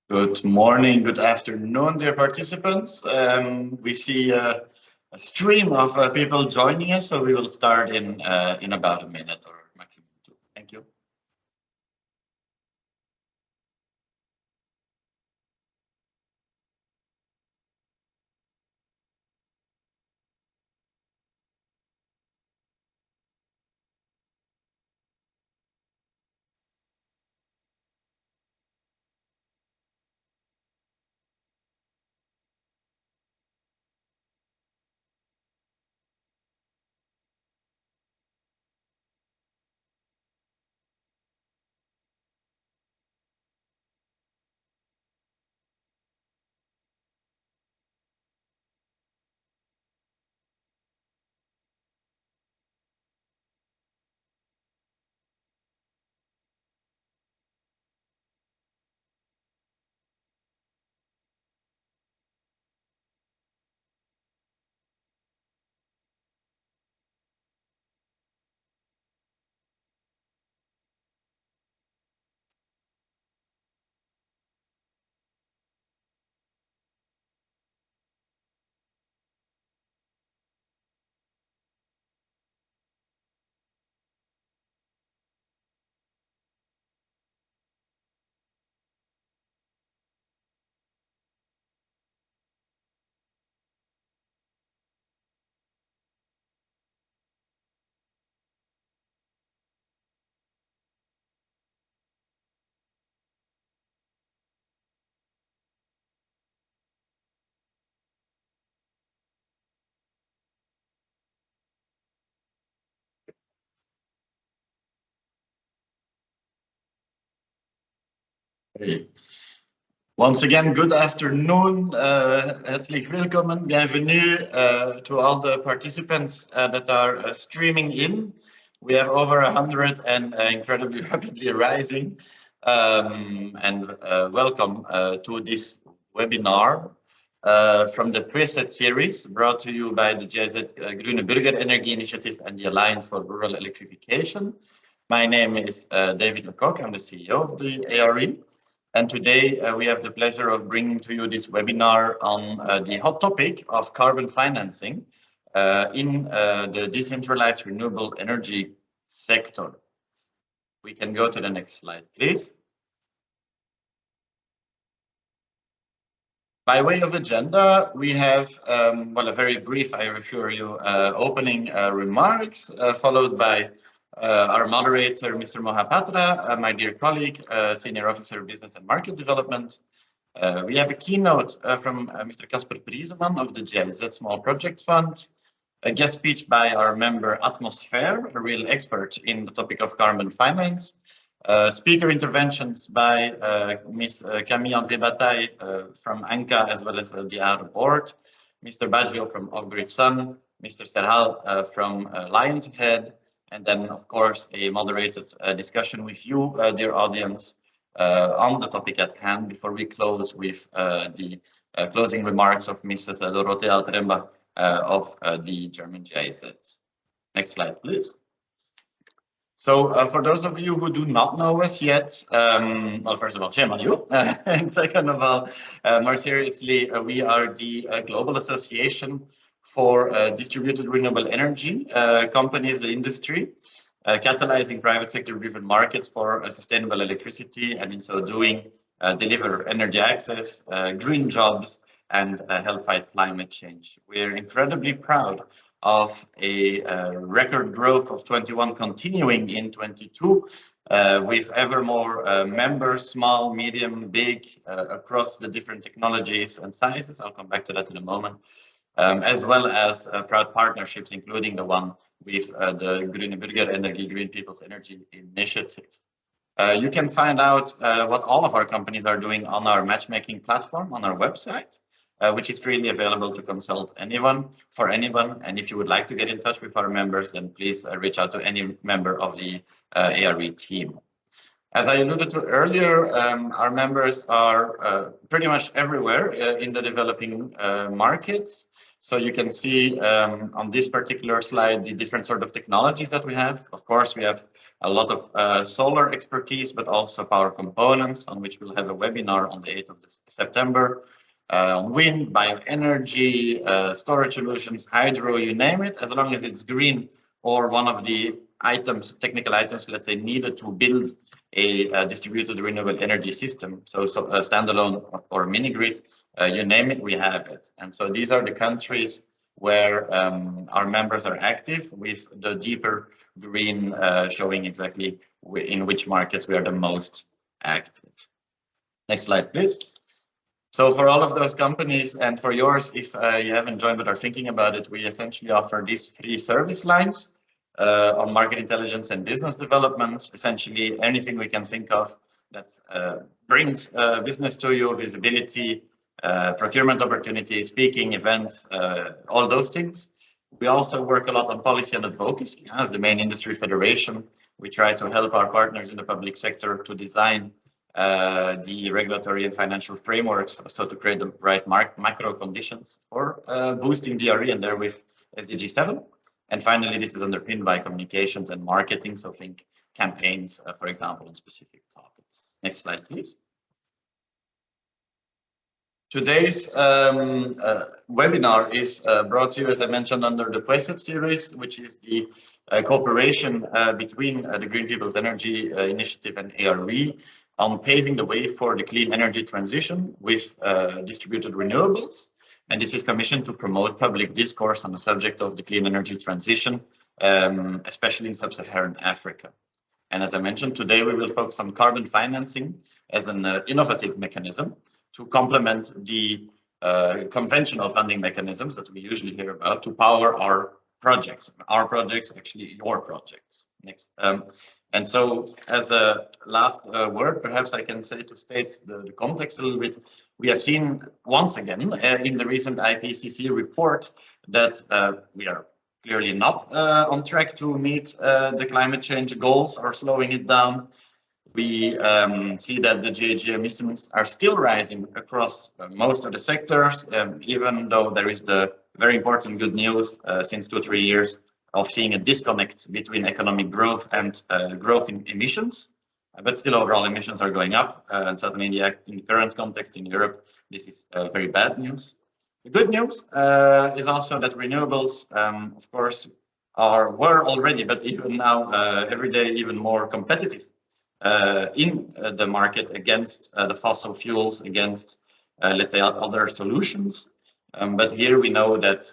Good morning, good afternoon, dear participants. We see a stream of people joining us, so we will start in about a minute or maximum two. Thank you. Hey. Once again, good afternoon. Herzlich willkommen, bienvenue to all the participants that are streaming in. We have over 100 and incredibly rapidly rising. And welcome to this webinar from the PWCET series brought to you by the GIZ Grüne Bürgerenergie Initiative and the Alliance for Rural Electrification. My name is David Lecoq. I'm the CEO of the ARE. And today we have the pleasure of bringing to you this webinar on the hot topic of carbon financing in the decentralized renewable energy sector. We can go to the next slide, please. By way of agenda, we have, well, a very brief, I assure you, opening remarks, followed by our moderator, Mr. Mohapatra, my dear colleague, Senior Officer of Business and Market Development. We have a keynote from Mr. Casper Prieseman of the GIZ Small Projects Fund, a guest speech by our member Atmosphere, a real expert in the topic of carbon finance, speaker interventions by Ms. Camille André Bataille from ANCA as well as the ARE board, Mr. Baggio from Off-Grid Sun, Mr. Serhal from Lions Head, and then, of course, a moderated discussion with you, dear audience, on the topic at hand before we close with the closing remarks of Mrs. Dorothea Tremba of the German GIZ. Next slide, please. So for those of you who do not know us yet, well, first of all, shame on you. And second of all, more seriously, we are the Global Association for Distributed Renewable Energy companies, the industry, catalyzing private sector-driven markets for sustainable electricity, and in so doing, deliver energy access, green jobs, and help fight climate change. We're incredibly proud of a record growth of 21 continuing in 22, with ever more members, small, medium, big, across the different technologies and sizes. I'll come back to that in a moment, as well as proud partnerships, including the one with the Grüne Bürgerenergie, Green People's Energy Initiative. You can find out what all of our companies are doing on our matchmaking platform on our website, which is freely available to consult for anyone. And if you would like to get in touch with our members, then please reach out to any member of the ARE team. As I alluded to earlier, our members are pretty much everywhere in the developing markets. So you can see on this particular slide the different sort of technologies that we have. Of course, we have a lot of solar expertise, but also power components, on which we'll have a webinar on the 8th of September. Wind, bioenergy, storage solutions, hydro, you name it, as long as it's green or one of the items, technical items, let's say, needed to build a distributed renewable energy system. So a standalone or mini grid, you name it, we have it. And so these are the countries where our members are active, with the deeper green showing exactly in which markets we are the most active. Next slide, please. So for all of those companies, and for yours, if you haven't joined but are thinking about it, we essentially offer these 3 service lines on market intelligence and business development. Essentially anything we can think of that brings business to you, visibility, procurement opportunities, speaking, events, all those things. We also work a lot on policy and advocacy. As the main industry federation, we try to help our partners in the public sector to design the regulatory and financial frameworks, so to create the right macro conditions for boosting DRE and therewith SDG 7. And finally, this is underpinned by communications and marketing, so think campaigns, for example, on specific topics. Next slide, please. Today's webinar is brought to you, as I mentioned, under the PWCET series, which is the cooperation between the Green People's Energy Initiative and ARE on paving the way for the clean energy transition with distributed renewables. And this is commissioned to promote public discourse on the subject of the clean energy transition, especially in sub-Saharan Africa. And as I mentioned, today we will focus on carbon financing as an innovative mechanism to complement the conventional funding mechanisms that we usually hear about to power our projects, actually your projects. Next. And so as a last word, perhaps I can say, to state the context a little bit, we have seen once again in the recent IPCC report that we are clearly not on track to meet the climate change goals or slowing it down. We see that the GHG emissions are still rising across most of the sectors, even though there is the very important good news since 2 or 3 years of seeing a disconnect between economic growth and growth in emissions. But still, overall emissions are going up. And certainly in the current context in Europe, this is very bad news. The good news is also that renewables, of course, were already, but even now, every day, even more competitive in the market against the fossil fuels, against, let's say, other solutions. But here we know that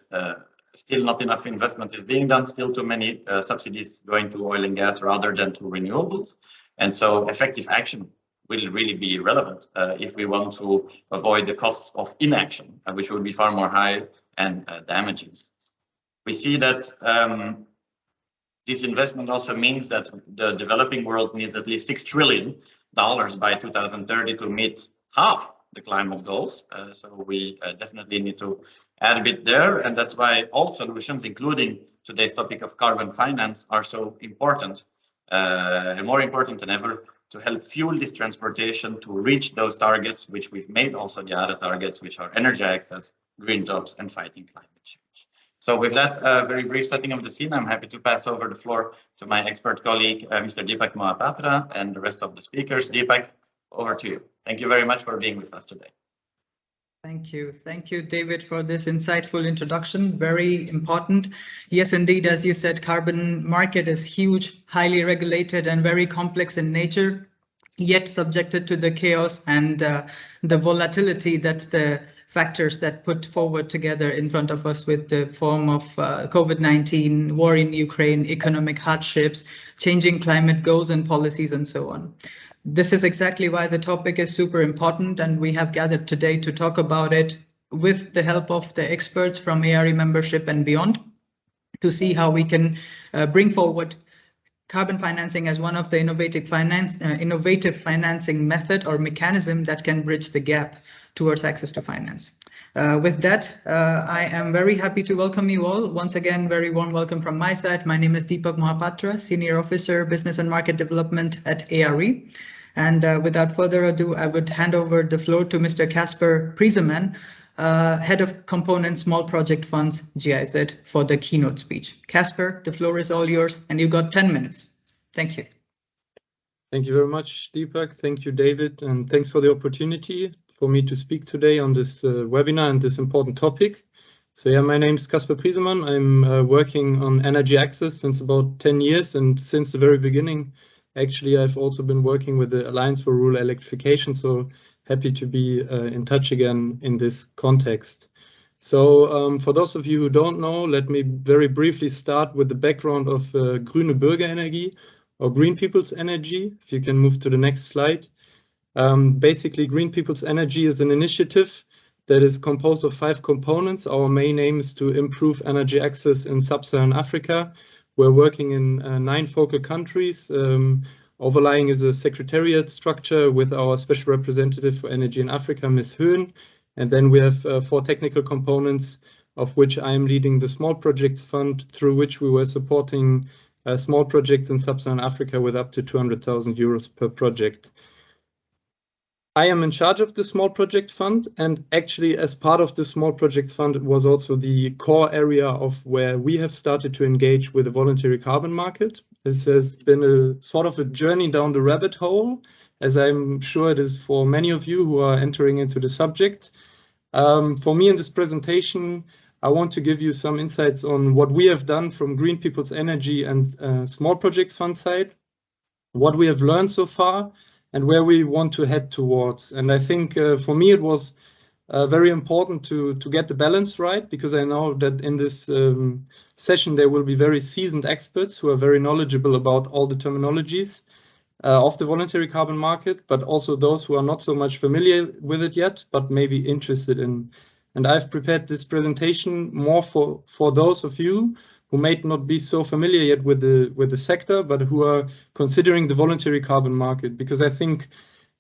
still not enough investment is being done, still too many subsidies going to oil and gas rather than to renewables. And so effective action will really be relevant if we want to avoid the costs of inaction, which will be far more high and damaging. We see that this investment also means that the developing world needs at least $6 trillion by 2030 to meet half the climate goals. So we definitely need to add a bit there. And that's why all solutions, including today's topic of carbon finance, are so important and more important than ever to help fuel this transportation to reach those targets, which we've made also the other targets, which are energy access, green jobs, and fighting climate change. So with that very brief setting of the scene, I'm happy to pass over the floor to my expert colleague, Mr. Deepak Mohapatra, and the rest of the speakers. Deepak, over to you. Thank you very much for being with us today. Thank you. Thank you, David, for this insightful introduction. Very important. Yes, indeed, as you said, carbon market is huge, highly regulated and very complex in nature, yet subjected to the chaos and the volatility that the factors that put forward together in front of us with the form of COVID-19, war in Ukraine, economic hardships, changing climate goals and policies, and so on. This is exactly why the topic is super important, and we have gathered today to talk about it with the help of the experts from ARE membership and beyond, to see how we can bring forward carbon financing as one of the innovative financing method or mechanism that can bridge the gap towards access to finance. With that, I am very happy to welcome you all. Once again, very warm welcome from my side. My name is Deepak Mohapatra, Senior Officer, Business and Market Development at ARE. And without further ado, I would hand over the floor to Mr. Casper Priesemann, Head of Component Small Project Funds, GIZ, for the keynote speech. Casper, the floor is all yours, and you got 10 minutes. Thank you. Thank you very much, Deepak. Thank you, David, and thanks for the opportunity for me to speak today on this webinar and this important topic. So yeah, my name is Casper Priesemann. I'm working on energy access since about 10 years, and since the very beginning, actually, I've also been working with the Alliance for Rural Electrification, so happy to be in touch again in this context. So for those of you who don't know, let me very briefly start with the background of Grüne Bürgerenergie, or Green People's Energy. If you can move to the next slide. Basically, Green People's Energy is an initiative that is composed of 5 components. Our main aim is to improve energy access in sub-Saharan Africa. We're working in 9 focal countries. Overlying is a secretariat structure with our special representative for energy in Africa, Ms. Höhn. And then we have 4 technical components, of which I am leading the Small Projects Fund, through which we were supporting small projects in sub-Saharan Africa with up to 200,000 euros per project. I am in charge of the Small Project Fund, and actually as part of the Small Project Fund, it was also the core area of where we have started to engage with the voluntary carbon market. This has been a sort of a journey down the rabbit hole, as I'm sure it is for many of you who are entering into the subject. For me in this presentation, I want to give you some insights on what we have done from Green People's Energy and Small Projects Fund side, what we have learned so far, and where we want to head towards. And I think for me it was very important to get the balance right, because I know that in this session there will be very seasoned experts who are very knowledgeable about all the terminologies of the voluntary carbon market, but also those who are not so much familiar with it yet, but maybe interested in. And I've prepared this presentation more for those of you who may not be so familiar yet with the sector, but who are considering the voluntary carbon market, because I think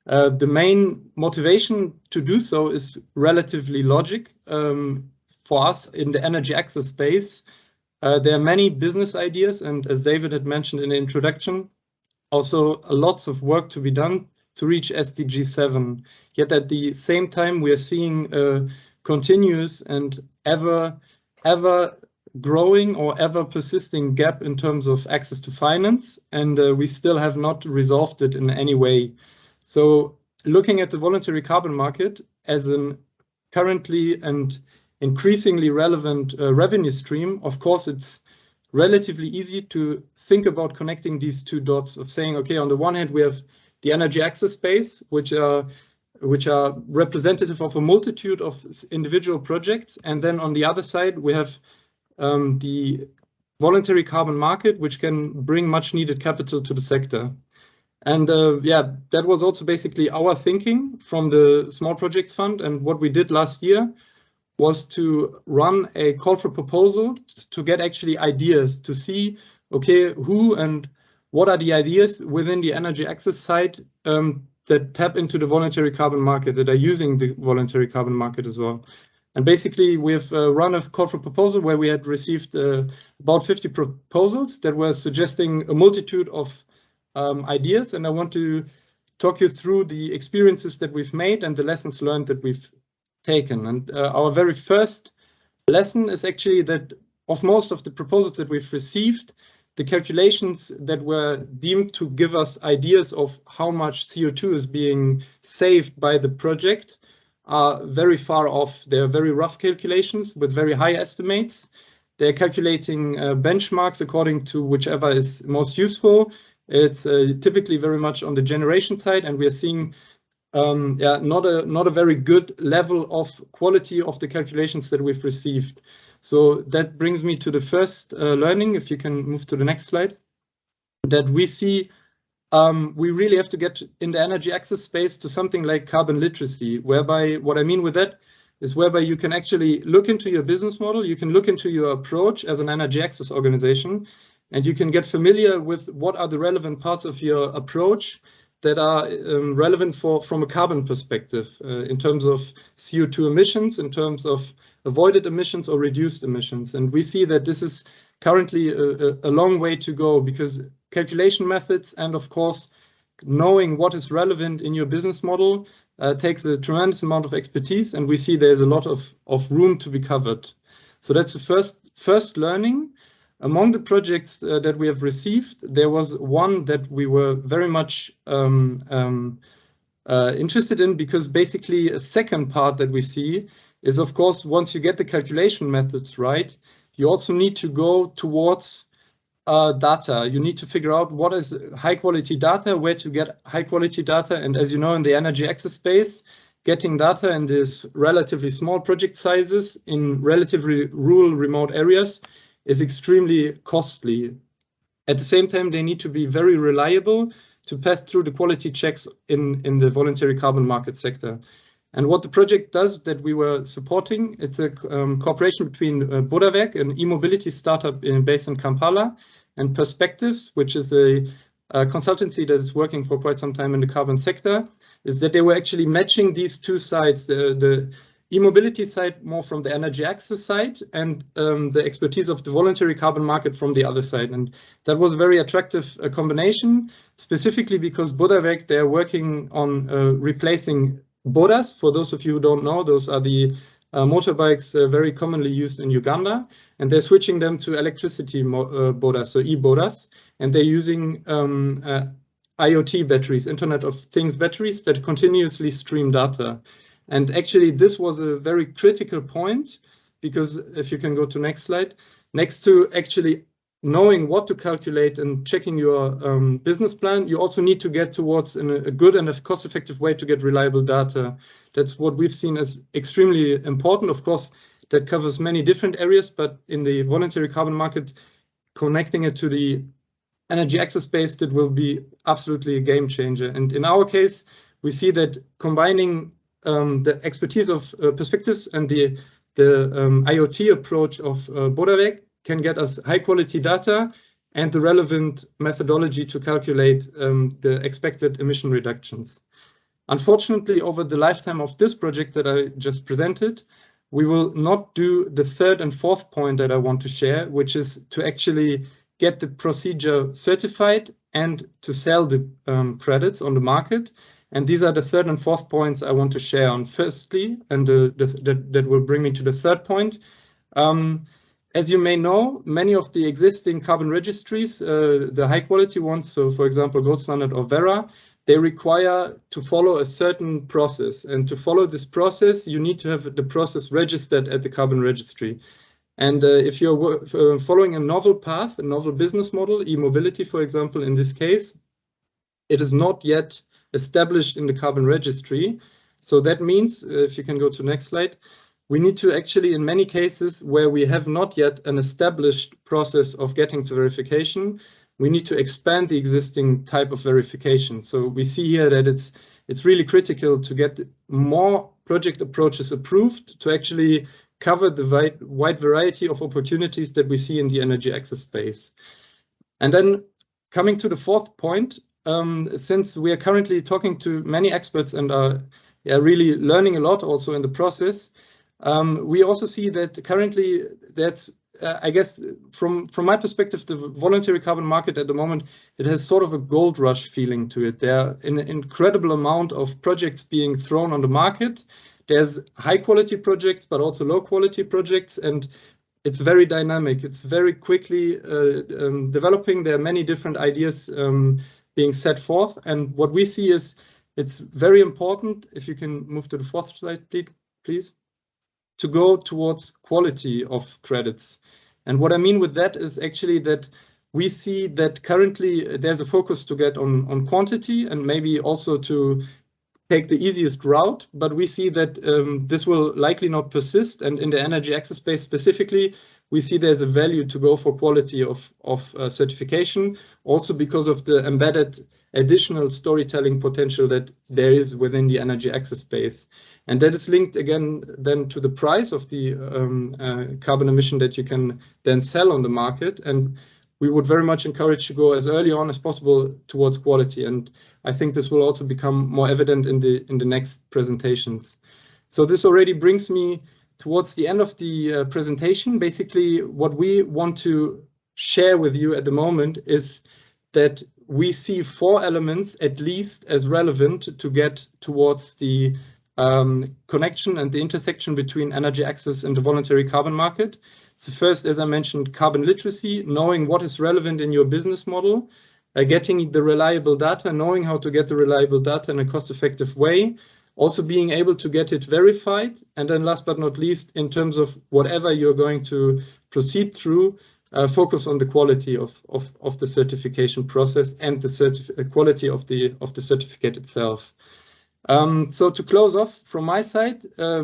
the main motivation to do so is relatively logic. For us in the energy access space, there are many business ideas, and as David had mentioned in the introduction, also lots of work to be done to reach SDG 7. Yet at the same time, we are seeing a continuous and ever growing or ever persisting gap in terms of access to finance, and we still have not resolved it in any way. So looking at the voluntary carbon market as an currently and increasingly relevant revenue stream, of course, it's relatively easy to think about connecting these 2 dots of saying, okay, on the one hand, we have the energy access space, which are representative of a multitude of individual projects. And then on the other side, we have the voluntary carbon market, which can bring much needed capital to the sector. And yeah, that was also basically our thinking from the Small Projects Fund. And what we did last year was to run a call for proposal to get actually ideas, to see, okay, who and what are the ideas within the energy access side that tap into the voluntary carbon market, that are using the voluntary carbon market as well. And basically, we've run a call for proposal where we had received about 50 proposals that were suggesting a multitude of ideas. And I want to talk you through the experiences that we've made and the lessons learned that we've taken. And our very first lesson is actually that of most of the proposals that we've received, the calculations that were deemed to give us ideas of how much CO2 is being saved by the project are very far off. They're very rough calculations with very high estimates. They're calculating benchmarks according to whichever is most useful. It's typically very much on the generation side, and we are seeing not a very good level of quality of the calculations that we've received. So that brings me to the first learning, if you can move to the next slide, that we see we really have to get in the energy access space to something like carbon literacy, whereby what I mean with that is whereby you can actually look into your business model, you can look into your approach as an energy access organization, and you can get familiar with what are the relevant parts of your approach that are relevant from a carbon perspective in terms of CO2 emissions, in terms of avoided emissions or reduced emissions. And we see that this is currently a long way to go, because calculation methods and of course knowing what is relevant in your business model takes a tremendous amount of expertise, and we see there's a lot of room to be covered. So that's the first learning. Among the projects that we have received, there was one that we were very much interested in, because basically a second part that we see is, of course, once you get the calculation methods right, you also need to go towards data. You need to figure out what is high quality data, where to get high quality data. And as you know, in the energy access space, getting data in these relatively small project sizes in relatively rural, remote areas is extremely costly. At the same time, they need to be very reliable to pass through the quality checks in the voluntary carbon market sector. And what the project does that we were supporting, it's a cooperation between Bodawerk, an e-mobility startup based in Kampala, and Perspectives, which is a consultancy that is working for quite some time in the carbon sector, is that they were actually matching these two sides, the e-mobility side more from the energy access side, and the expertise of the voluntary carbon market from the other side. And that was a very attractive combination, specifically because Bodawerk, they're working on replacing Bodas. For those of you who don't know, those are the motorbikes very commonly used in Uganda, and they're switching them to electricity Bodas, so e-Bodas, and they're using IoT batteries, Internet of Things batteries, that continuously stream data. And actually, this was a very critical point, because if you can go to next slide, next to actually knowing what to calculate and checking your business plan, you also need to get towards a good and a cost-effective way to get reliable data. That's what we've seen as extremely important. Of course, that covers many different areas, but in the voluntary carbon market, connecting it to the energy access space, that will be absolutely a game changer. And in our case, we see that combining the expertise of Perspectives and the IoT approach of Bodawerk can get us high quality data and the relevant methodology to calculate the expected emission reductions. Unfortunately, over the lifetime of this project that I just presented, we will not do the third and fourth point that I want to share, which is to actually get the procedure certified and to sell the credits on the market. And these are the third and fourth points I want to share on. Firstly, and that will bring me to the third point. As you may know, many of the existing carbon registries, the high quality ones, so for example, Gold Standard or Verra, they require to follow a certain process. And to follow this process, you need to have the process registered at the carbon registry. And if you're following a novel path, a novel business model, e-mobility, for example, in this case, it is not yet established in the carbon registry. So that means, if you can go to next slide, we need to actually, in many cases where we have not yet an established process of getting to verification, we need to expand the existing type of verification. So we see here that it's really critical to get more project approaches approved to actually cover the wide variety of opportunities that we see in the energy access space. And then coming to the fourth point, since we are currently talking to many experts and are really learning a lot also in the process, we also see that currently that's, I guess, from my perspective, the voluntary carbon market at the moment, it has sort of a gold rush feeling to it. There are an incredible amount of projects being thrown on the market. There's high quality projects, but also low quality projects, and it's very dynamic. It's very quickly developing. There are many different ideas being set forth. And what we see is it's very important, if you can move to the fourth slide, please, to go towards quality of credits. And what I mean with that is actually that we see that currently there's a focus to get on quantity and maybe also to take the easiest route, but we see that this will likely not persist. And in the energy access space specifically, we see there's a value to go for quality of certification, also because of the embedded additional storytelling potential that there is within the energy access space. And that is linked again then to the price of the carbon emission that you can then sell on the market. And we would very much encourage to go as early on as possible towards quality. And I think this will also become more evident in the next presentations. So this already brings me towards the end of the presentation. Basically, what we want to share with you at the moment is that we see 4 elements at least as relevant to get towards the connection and the intersection between energy access and the voluntary carbon market. So first, as I mentioned, carbon literacy, knowing what is relevant in your business model, getting the reliable data, knowing how to get the reliable data in a cost-effective way, also being able to get it verified, and then last but not least, in terms of whatever you're going to proceed through, focus on the quality of the certification process and the quality of the certificate itself. So to close off from my side,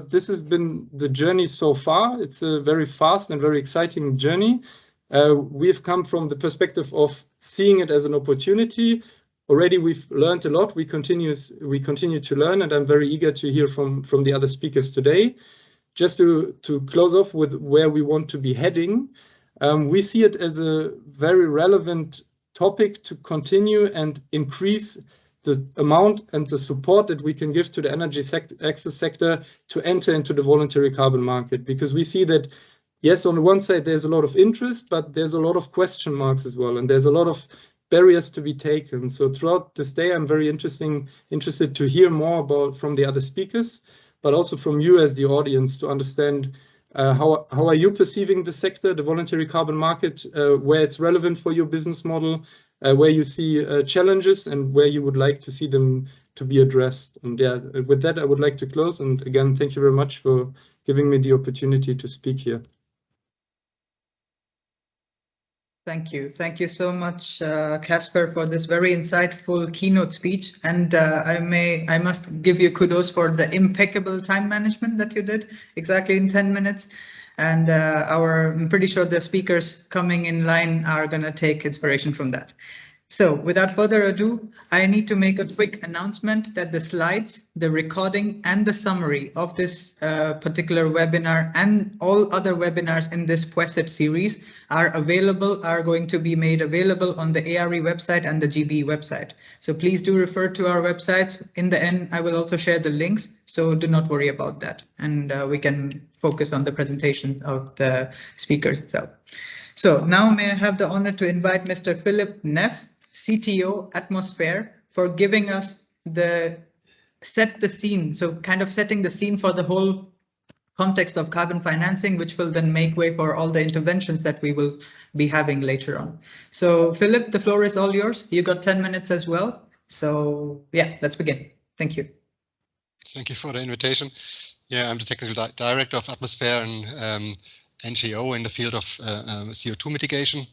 this has been the journey so far. It's a very fast and very exciting journey. We've come from the perspective of seeing it as an opportunity. Already we've learned a lot. We continue to learn, and I'm very eager to hear from the other speakers today. Just to close off with where we want to be heading, we see it as a very relevant topic to continue and increase the amount and the support that we can give to the energy access sector to enter into the voluntary carbon market, because we see that, yes, on the one side, there's a lot of interest, but there's a lot of question marks as well, and there's a lot of barriers to be taken. So throughout this day, I'm very interested to hear more from the other speakers, but also from you as the audience, to understand how are you perceiving the sector, the voluntary carbon market, where it's relevant for your business model, where you see challenges and where you would like to see them to be addressed. And yeah, with that, I would like to close. And again, thank you very much for giving me the opportunity to speak here. Thank you. Thank you so much, Casper, for this very insightful keynote speech. And I must give you kudos for the impeccable time management that you did, exactly in 10 minutes. And I'm pretty sure the speakers coming in line are going to take inspiration from that. So without further ado, I need to make a quick announcement that the slides, the recording and the summary of this particular webinar and all other webinars in this PWCET series are going to be made available on the ARE website and the GB website. So please do refer to our websites. In the end, I will also share the links, so do not worry about that. And we can focus on the presentation of the speakers itself. So now may I have the honor to invite Mr. Philip Neff, CTO Atmosphere, for giving us set the scene. So kind of setting the scene for the whole context of carbon financing, which will then make way for all the interventions that we will be having later on. So Philip, the floor is all yours. You got 10 minutes as well. So yeah, let's begin. Thank you. Thank you for the invitation. Yeah, I'm the technical director of Atmosphere and NGO in the field of CO2 mitigation.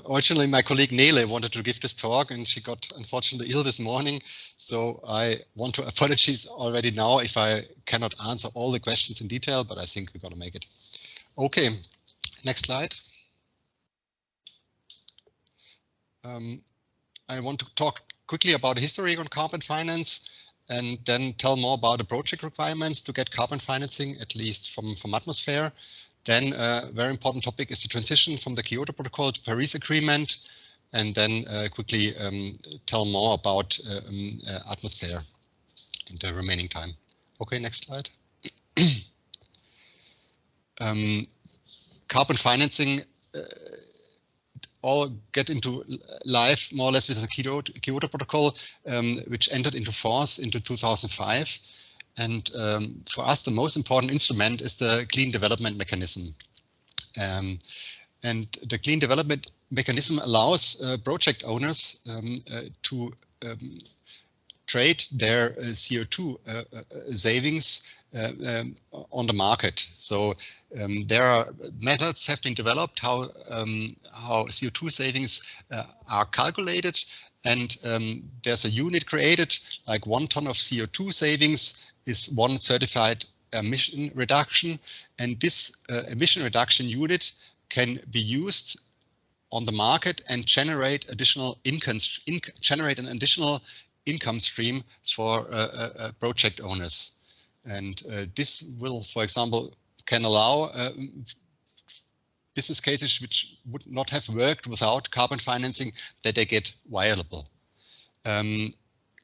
Originally, my colleague Nele wanted to give this talk, and she got unfortunately ill this morning. So I want to apologize already now if I cannot answer all the questions in detail, but I think we're going to make it. Okay, next slide. I want to talk quickly about the history on carbon finance, and then tell more about the project requirements to get carbon financing, at least from Atmosphere. Then a very important topic is the transition from the Kyoto Protocol to Paris Agreement, and then quickly tell more about Atmosphere in the remaining time. Okay, next slide. Carbon financing all get into life more or less with the Kyoto Protocol, which entered into force into 2005. And for us, the most important instrument is the Clean Development Mechanism. And the Clean Development Mechanism allows project owners to trade their CO2 savings on the market. So there are methods have been developed how CO2 savings are calculated, and there's a unit created, like 1 ton of CO2 savings is 1 certified emission reduction, and this emission reduction unit can be used on the market and generate additional income, an additional income stream for project owners. And this will, for example, can allow business cases which would not have worked without carbon financing, that they get viable.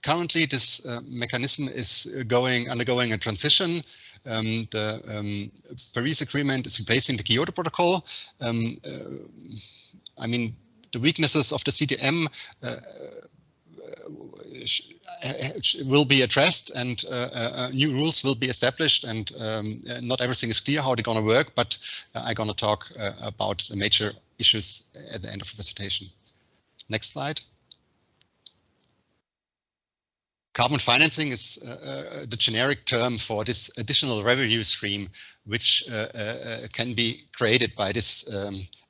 Currently, this mechanism is undergoing a transition. The Paris Agreement is replacing the Kyoto Protocol. I mean, the weaknesses of the CDM will be addressed, and new rules will be established, and not everything is clear how they're going to work, but I'm going to talk about the major issues at the end of the presentation. Next slide. Carbon financing is the generic term for this additional revenue stream, which can be created by this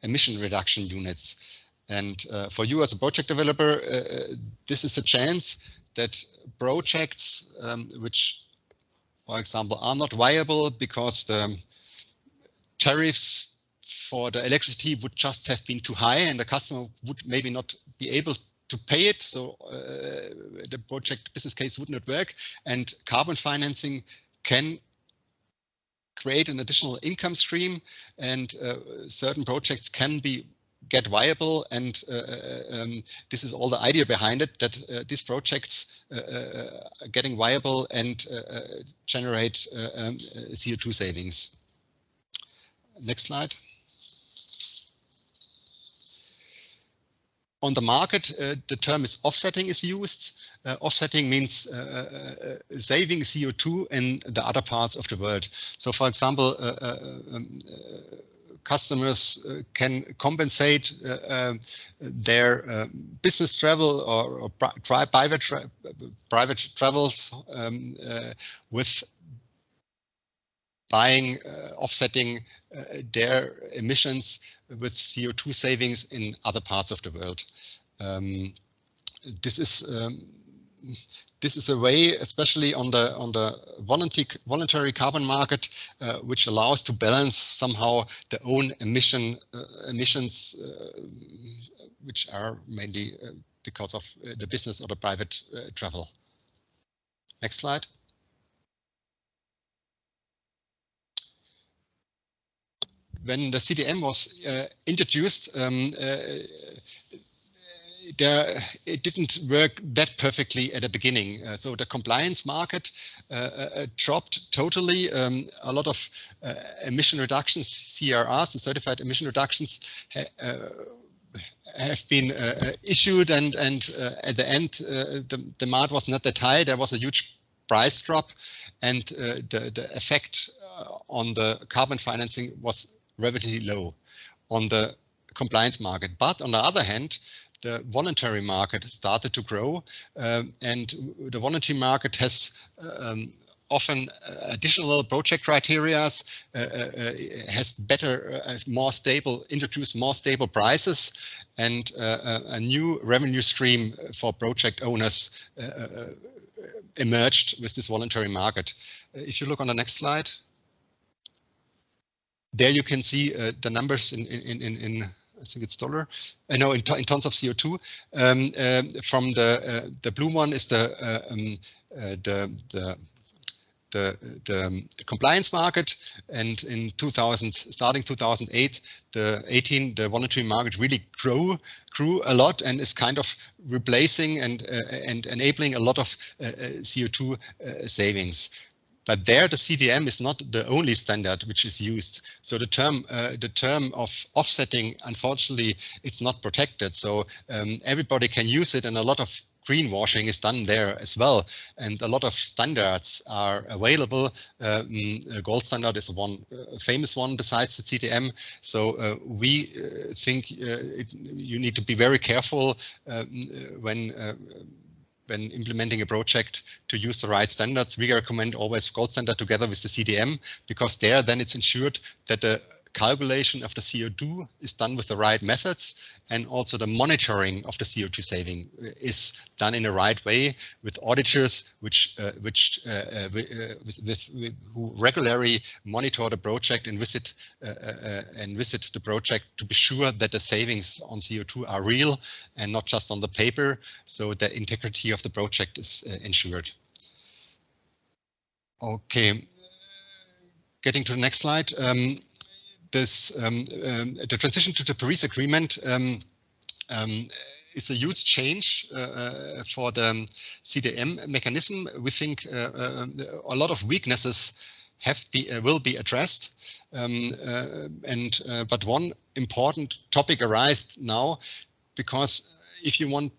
emission reduction units. And for you as a project developer, this is a chance that projects which, for example, are not viable because the tariffs for the electricity would just have been too high and the customer would maybe not be able to pay it, so the project business case would not work, and carbon financing can create an additional income stream, and certain projects can get viable, and this is all the idea behind it, that these projects are getting viable and generate CO2 savings. Next slide. On the market, the term is offsetting is used. Offsetting means saving CO2 in the other parts of the world. So, for example, customers can compensate their business travel or private travels with buying, offsetting their emissions with CO2 savings in other parts of the world. This is a way, especially on the voluntary carbon market, which allows to balance somehow the own emissions, which are mainly because of the business or the private travel. Next slide. When the CDM was introduced, it didn't work that perfectly at the beginning. So the compliance market dropped totally. A lot of emission reductions, CRRs, the certified emission reductions, have been issued, and at the end, the demand was not that high. There was a huge price drop, and the effect on the carbon financing was relatively low on the compliance market. But on the other hand, the voluntary market started to grow, and the voluntary market has often additional project criteria, has better, introduced more stable prices, and a new revenue stream for project owners emerged with this voluntary market. If you look on the next slide, there you can see the numbers in I think it's dollar. No, in tons of CO2. From the blue one is the compliance market, and in starting 2008, the voluntary market really grew a lot and is kind of replacing and enabling a lot of CO2 savings. But there, the CDM is not the only standard which is used. So the term of offsetting, unfortunately, it's not protected. So everybody can use it, and a lot of greenwashing is done there as well. And a lot of standards are available. Gold standard is one famous one besides the CDM. So we think you need to be very careful when implementing a project to use the right standards. We recommend always gold standard together with the CDM, because there then it's ensured that the calculation of the CO2 is done with the right methods, and also the monitoring of the CO2 saving is done in the right way with auditors who regularly monitor the project and visit the project to be sure that the savings on CO2 are real and not just on the paper, so the integrity of the project is ensured. Okay, getting to the next slide. The transition to the Paris Agreement is a huge change for the CDM mechanism. We think a lot of weaknesses will be addressed, but one important topic arises now, because if you want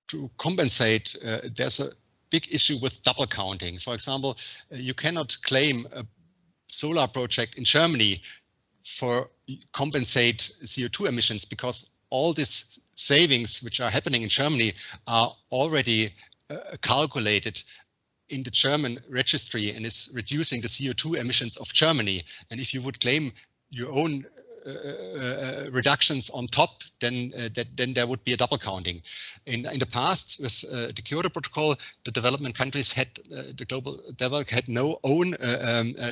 to compensate, there's a big issue with double counting. For example, you cannot claim a solar project in Germany for compensate CO2 emissions, because all these savings which are happening in Germany are already calculated in the German registry and is reducing the CO2 emissions of Germany. And if you would claim your own reductions on top, then there would be a double counting. In the past, with the Kyoto Protocol, the development countries had the global development had no own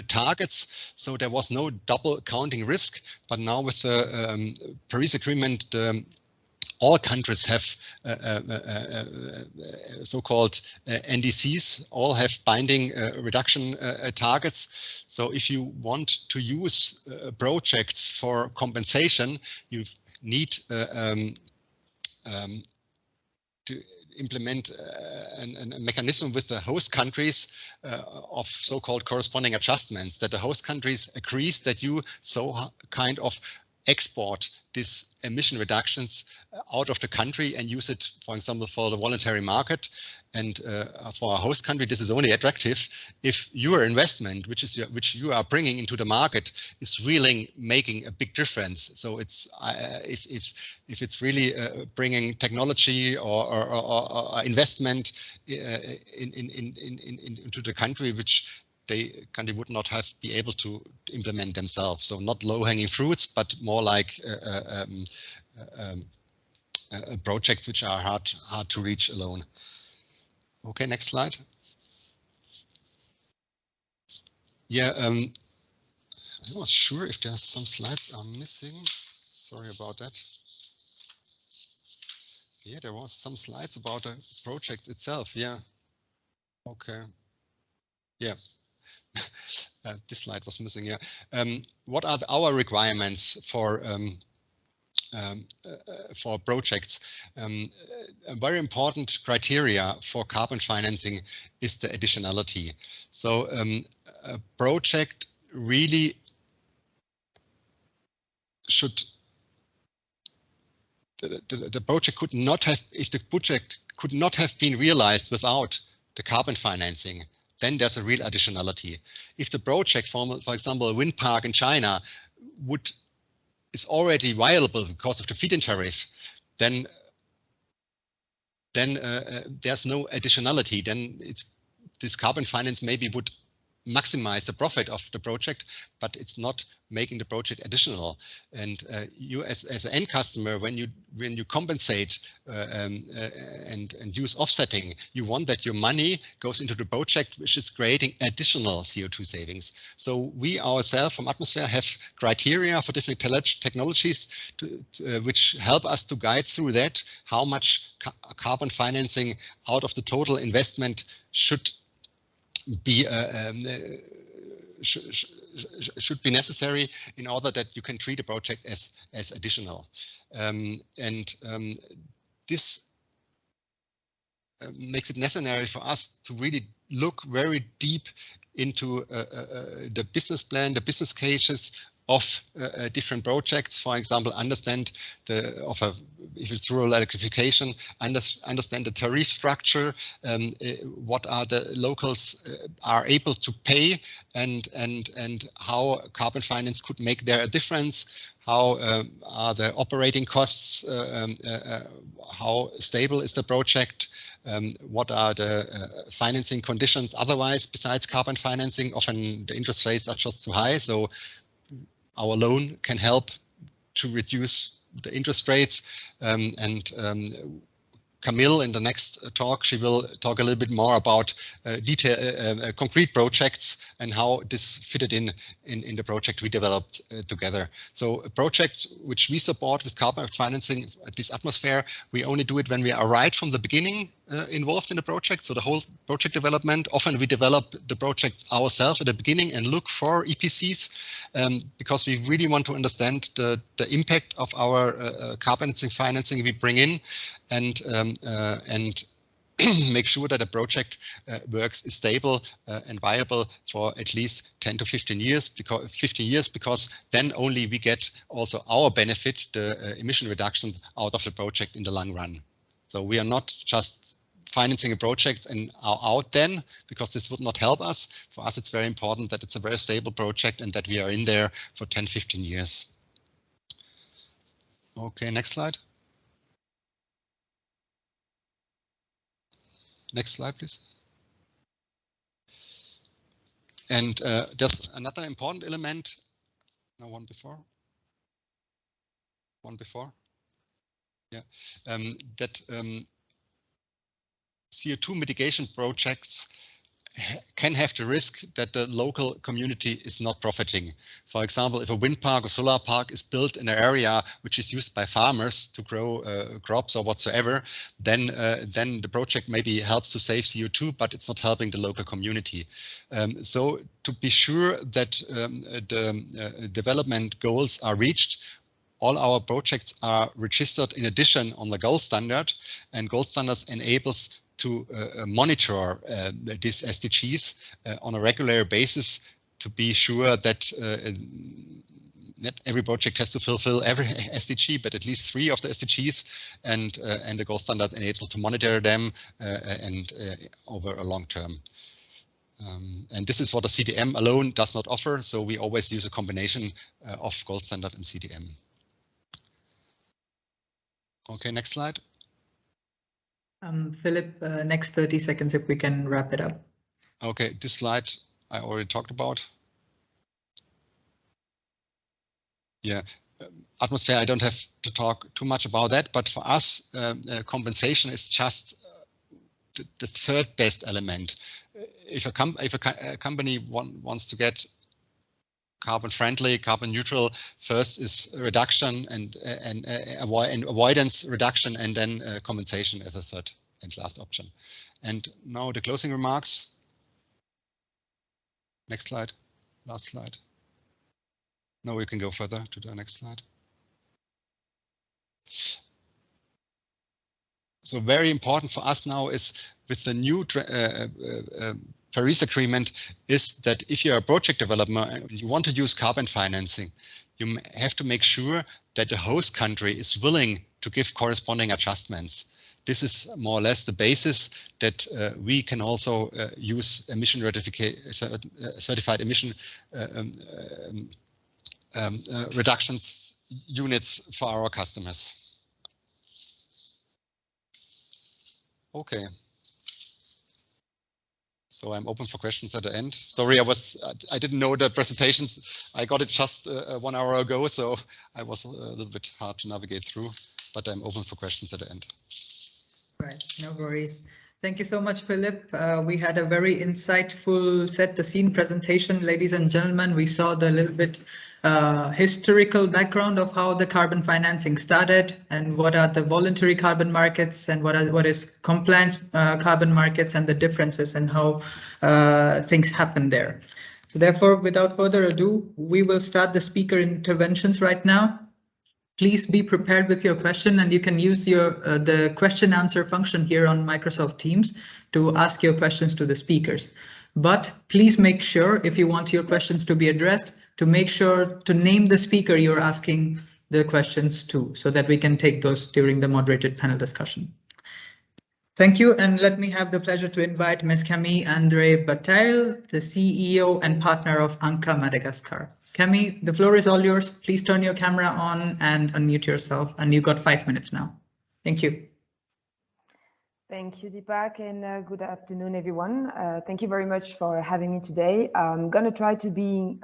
targets, so there was no double counting risk. But now with the Paris Agreement, all countries have so-called NDCs, all have binding reduction targets. So if you want to use projects for compensation, you need to implement a mechanism with the host countries of so-called corresponding adjustments, that the host countries agrees that you kind of export these emission reductions out of the country and use it, for example, for the voluntary market. And for a host country, this is only attractive if your investment, which you are bringing into the market, is really making a big difference. So it's if it's really bringing technology or investment into the country, which they would not be able to implement themselves. So not low-hanging fruits, but more like projects which are hard to reach alone. Okay, next slide. Yeah, I'm not sure if there's some slides I'm missing. Sorry about that. Yeah, there was some slides about the project itself. Yeah. Okay. Yeah. This slide was missing. Yeah. What are our requirements for projects? A very important criteria for carbon financing is the additionality. So a project really should, the project could not have, if the project could not have been realized without the carbon financing, then there's a real additionality. If the project, for example, a wind park in China is already viable because of the feed-in tariff, then there's no additionality. Then this carbon finance maybe would maximize the profit of the project, but it's not making the project additional. And you as an end customer, when you compensate and use offsetting, you want that your money goes into the project which is creating additional CO2 savings. So we ourselves from Atmosphere have criteria for different technologies which help us to guide through that, how much carbon financing out of the total investment should be should be necessary in order that you can treat a project as additional. This makes it necessary for us to really look very deep into the business plan, the business cases of different projects. For example, understand if it's rural electrification, understand the tariff structure, what are the locals are able to pay, and how carbon finance could make there a difference. How are the operating costs? How stable is the project? What are the financing conditions otherwise besides carbon financing? Often the interest rates are just too high, so our loan can help to reduce the interest rates. Camille, in the next talk, she will talk a little bit more about concrete projects and how this fitted in the project we developed together. So a project which we support with carbon financing at this Atmosphere, we only do it when we are right from the beginning involved in the project. So the whole project development, often we develop the projects ourselves at the beginning and look for EPCs because we really want to understand the impact of our carbon financing we bring in, and make sure that a project works is stable and viable for at least 10 to 15 years, because then only we get also our benefit, the emission reductions out of the project in the long run. So we are not just financing a project and are out then, because this would not help us. For us, it's very important that it's a very stable project and that we are in there for 10, 15 years. Okay, next slide. Next slide, please. And there's another important element. No, one before. One before. Yeah, that CO2 mitigation projects can have the risk that the local community is not profiting. For example, if a wind park or solar park is built in an area which is used by farmers to grow crops or whatsoever, then the project maybe helps to save CO2, but it's not helping the local community. So to be sure that the development goals are reached, all our projects are registered in addition on the gold standard, and gold standards enables to monitor these SDGs on a regular basis to be sure that not every project has to fulfill every SDG, but at least 3 of the SDGs, and the gold standard enables to monitor them and over a long term. And this is what the CDM alone does not offer, so we always use a combination of gold standard and CDM. Okay, next slide. Philip, next 30 seconds if we can wrap it up. Okay, this slide I already talked about. Yeah, atmosphere, I don't have to talk too much about that, but for us, compensation is just the third best element. If a company wants to get carbon friendly, carbon neutral, first is reduction and avoidance reduction, and then compensation as a third and last option. And now the closing remarks. Next slide, last slide. Now we can go further to the next slide. So very important for us now is with the new Paris Agreement is that if you're a project developer and you want to use carbon financing, you have to make sure that the host country is willing to give corresponding adjustments. This is more or less the basis that we can also use emission certified emission reductions units for our customers. Okay. So I'm open for questions at the end. Sorry, I didn't know the presentations. I got it just 1 hour ago, so I was a little bit hard to navigate through, but I'm open for questions at the end. Right, no worries. Thank you so much, Philip. We had a very insightful set the scene presentation, ladies and gentlemen. We saw the little bit historical background of how the carbon financing started and what are the voluntary carbon markets and what is compliance carbon markets and the differences and how things happen there. So therefore, without further ado, we will start the speaker interventions right now. Please be prepared with your question, and you can use your the question answer function here on Microsoft Teams to ask your questions to the speakers. But please make sure, if you want your questions to be addressed, to make sure to name the speaker you're asking the questions to, so that we can take those during the moderated panel discussion. Thank you, and let me have the pleasure to invite Ms. Camille André Bataille, the CEO and partner of ANCA Madagascar. Camille, the floor is all yours. Please turn your camera on and unmute yourself, and you've got 5 minutes now. Thank you. Thank you, Deepak, and good afternoon, everyone. Thank you very much for having me today. I'm going to try to be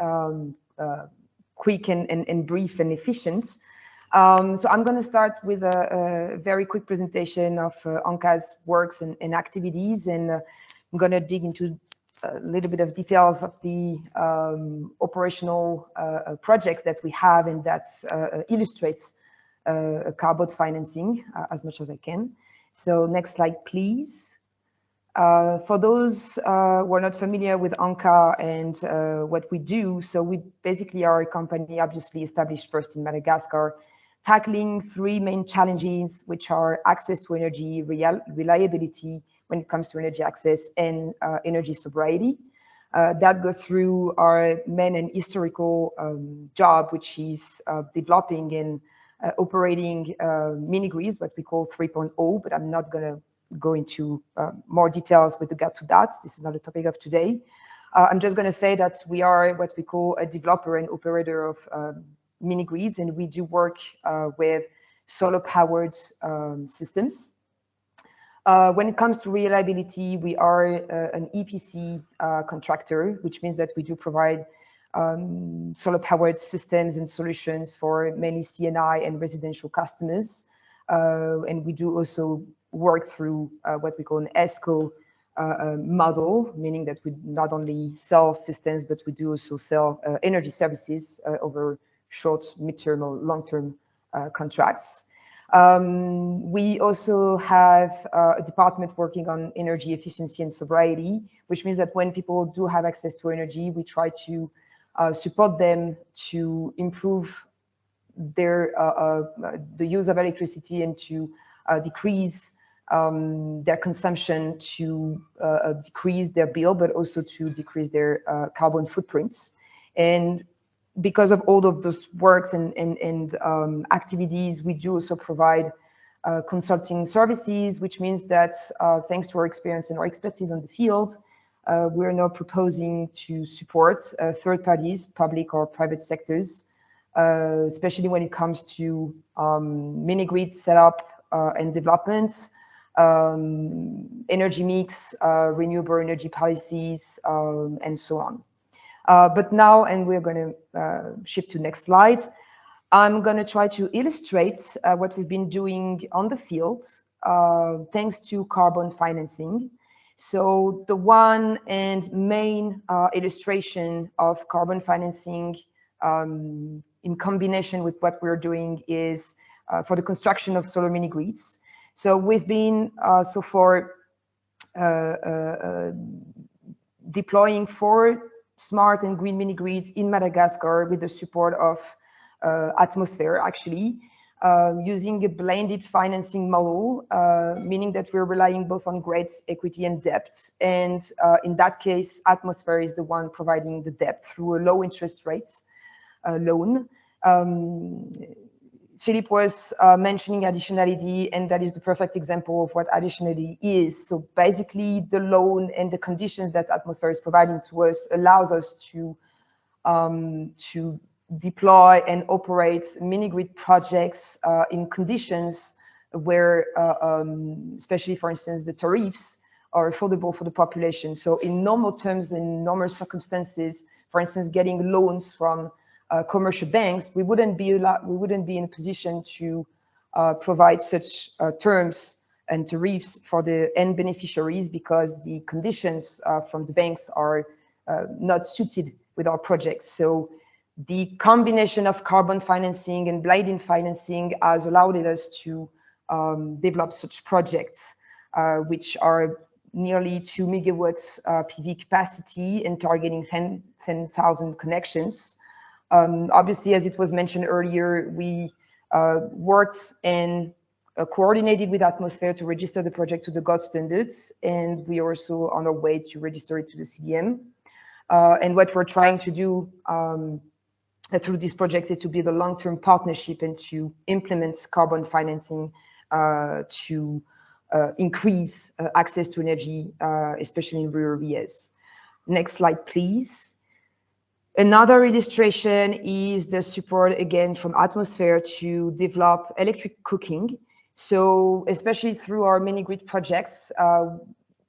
quick and brief and efficient. So I'm going to start with a very quick presentation of ANCA's works and activities, and I'm going to dig into a little bit of details of the operational projects that we have, and that illustrates carbon financing as much as I can. So next slide, please. For those who are not familiar with ANCA and what we do, so we basically are a company obviously established first in Madagascar, tackling 3 main challenges, which are access to energy, reliability, when it comes to energy access and energy sobriety. That goes through our main and historical job, which is developing and operating mini-grids, what we call 3.0, but I'm not going to go into more details with regard to that. This is not the topic of today. I'm just going to say that we are what we call a developer and operator of mini-grids, and we do work with solar-powered systems. When it comes to reliability, we are an EPC contractor, which means that we do provide solar-powered systems and solutions for mainly CNI and residential customers. And we do also work through what we call an ESCO model, meaning that we not only sell systems, but we do also sell energy services over short, midterm, or long-term contracts. We also have a department working on energy efficiency and sobriety, which means that when people do have access to energy, we try to support them to improve their the use of electricity and to decrease their consumption, to decrease their bill, but also to decrease their carbon footprints. And because of all of those works and activities, we do also provide consulting services, which means that thanks to our experience and our expertise on the field, we're now proposing to support third parties, public or private sectors, especially when it comes to mini-grid setup and development, energy mix, renewable energy policies, and so on. But now, and we're going to shift to next slide, I'm going to try to illustrate what we've been doing on the field thanks to carbon financing. So the one and main illustration of carbon financing in combination with what we're doing is for the construction of solar mini grids. So we've been so far deploying 4 smart and green mini grids in Madagascar with the support of Atmosphere, actually, using a blended financing model, meaning that we're relying both on grant, equity, and debt. And in that case, Atmosphere is the one providing the debt through a low interest rates loan. Philippe was mentioning additionality, and that is the perfect example of what additionality is. So basically, the loan and the conditions that Atmosphere is providing to us allows us to deploy and operate mini-grid projects in conditions where, especially, for instance, the tariffs are affordable for the population. So in normal terms, in normal circumstances, for instance, getting loans from commercial banks, we wouldn't be in a position to provide such terms and tariffs for the end beneficiaries because the conditions from the banks are not suited with our projects. So the combination of carbon financing and blended financing has allowed us to develop such projects, which are nearly 2 megawatts PV capacity and targeting 10,000 connections. Obviously, as it was mentioned earlier, we worked and coordinated with Atmosphere to register the project to the GOT standards, and we are also on our way to register it to the CDM. And what we're trying to do through these projects is to build a long-term partnership and to implement carbon financing to increase access to energy, especially in rural areas. Next slide, please. Another illustration is the support, again, from Atmosphere to develop electric cooking. So especially through our mini-grid projects,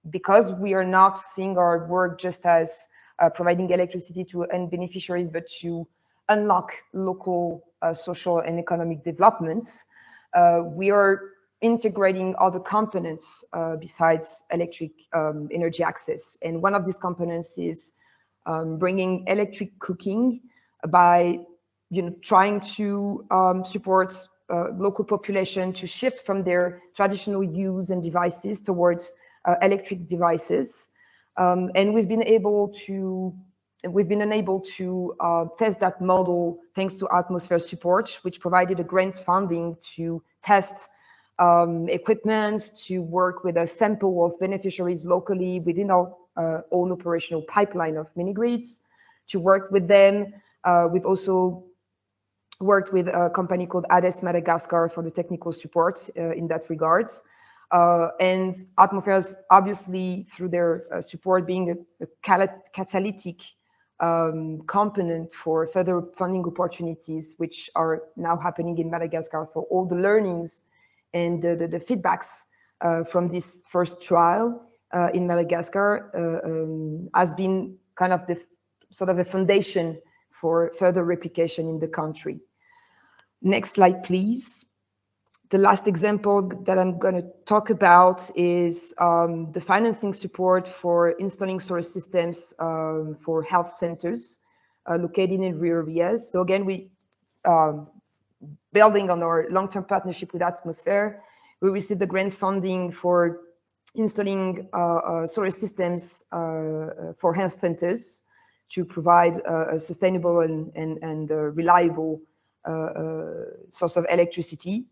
because we are not seeing our work just as providing electricity to end beneficiaries, but to unlock local social and economic developments, we are integrating other components besides electric energy access. And one of these components is bringing electric cooking by, trying to support local population to shift from their traditional use and devices towards electric devices. And we've been enabled to test that model thanks to Atmosphere support, which provided a grant funding to test equipment, to work with a sample of beneficiaries locally within our own operational pipeline of mini-grids, to work with them. We've also worked with a company called ADES Madagascar for the technical support in that regards. And Atmospheres, obviously, through their support, being a catalytic component for further funding opportunities, which are now happening in Madagascar. So all the learnings and the feedbacks from this first trial in Madagascar has been kind of the sort of a foundation for further replication in the country. Next slide, please. The last example that I'm going to talk about is the financing support for installing solar systems for health centers located in rural areas. So again, we building on our long-term partnership with Atmosphere, we received the grant funding for installing solar systems for health centers to provide a sustainable and reliable source of electricity.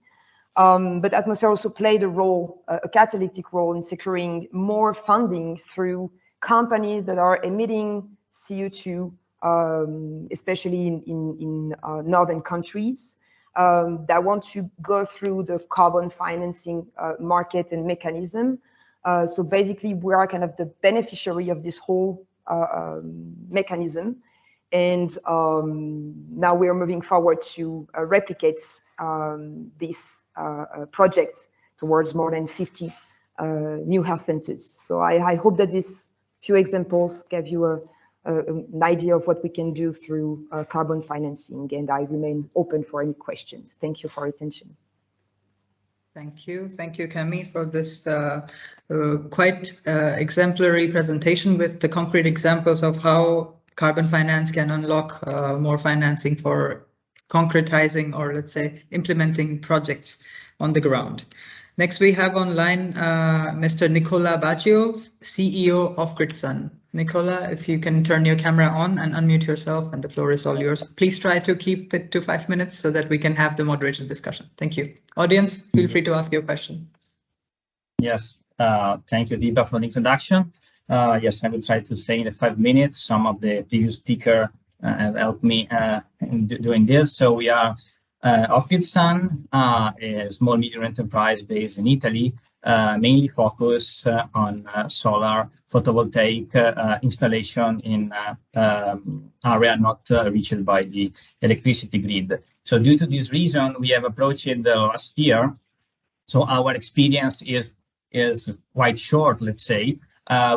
But Atmosphere also played a role, a catalytic role in securing more funding through companies that are emitting CO2, especially in northern countries, that want to go through the carbon financing market and mechanism. So basically, we are kind of the beneficiary of this whole mechanism. And now we are moving forward to replicate this project towards more than 50 new health centers. So I hope that these few examples gave you an idea of what we can do through carbon financing, and I remain open for any questions. Thank you for your attention. Thank you, Camille, for this quite exemplary presentation with the concrete examples of how carbon finance can unlock more financing for concretizing, or let's say implementing projects on the ground. Next, we have online Mr. Nicola Baggio, CEO of GridSun. Nicola, if you can turn your camera on and unmute yourself, and the floor is all yours. Please try to keep it to 5 minutes so that we can have the moderated discussion. Thank you. Audience, feel free to ask your question. Yes, thank you, Deepa, for the introduction. Yes, I will try to say in the 5 minutes. Some of the previous speakers have helped me in doing this. So we are of GridSun, a small medium enterprise based in Italy, mainly focus on solar photovoltaic installation in area not reached by the electricity grid. So due to this reason, we have approached it last year. So our experience is quite short, let's say.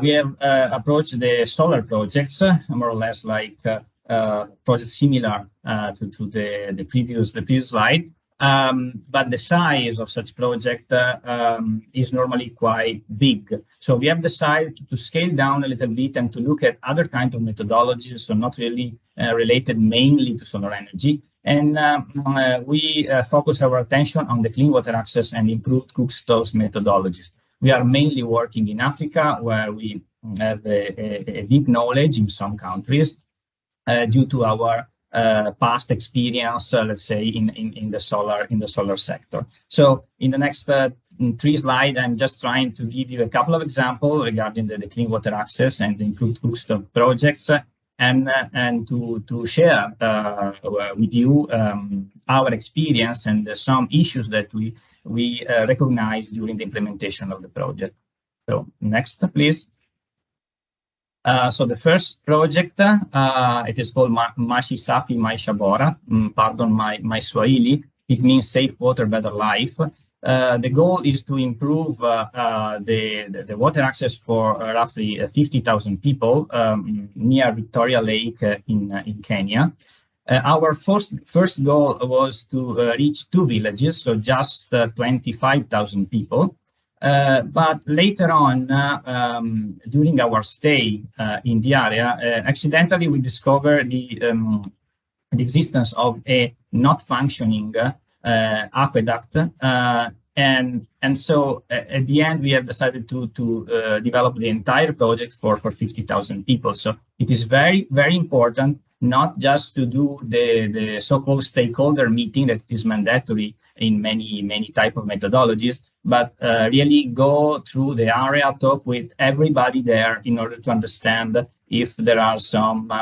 We have approached the solar projects more or less like projects similar to the previous slide, but the size of such project is normally quite big. So we have decided to scale down a little bit and to look at other kinds of methodologies, so not really related mainly to solar energy. And we focus our attention on the clean water access and improved cook-stove methodologies. We are mainly working in Africa, where we have a deep knowledge in some countries due to our past experience, let's say, in the solar sector. So in the next 3 slides, I'm just trying to give you a couple of examples regarding the clean water access and the improved cook-stove projects, and to share with you our experience and some issues that we recognize during the implementation of the project. So next, please. So the first project, it is called Maji Safi Maisha Bora. Pardon my Swahili. It means safe water, better life. The goal is to improve the water access for roughly 50,000 people near Victoria Lake in Kenya. Our first goal was to reach 2 villages, so just 25,000 people. But later on, during our stay in the area, accidentally we discovered the existence of a not functioning aqueduct, and so at the end we have decided to develop the entire project for 50,000 people. So it is very, very important not just to do the so-called stakeholder meeting that is mandatory in many type of methodologies, but really go through the area, talk with everybody there in order to understand if there are some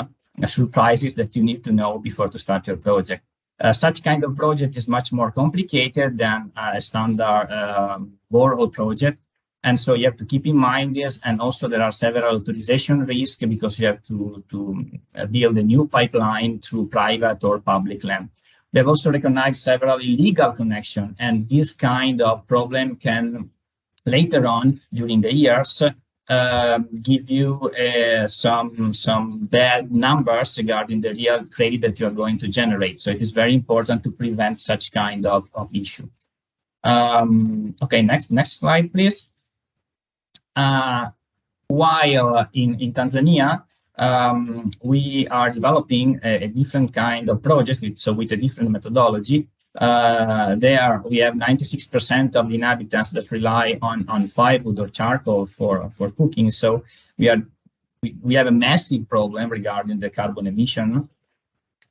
surprises that you need to know before to start your project. Such kind of project is much more complicated than a standard borehole project. And so you have to keep in mind this, and also there are several authorization risks because you have to build a new pipeline through private or public land. They have also recognized several illegal connections, and this kind of problem can later on during the years give you some bad numbers regarding the real credit that you are going to generate. So it is very important to prevent such kind of issue. Okay, next slide, please. While in Tanzania, we are developing a different kind of project with a different methodology. There we have 96% of the inhabitants that rely on firewood or charcoal for cooking. So we have a massive problem regarding the carbon emission.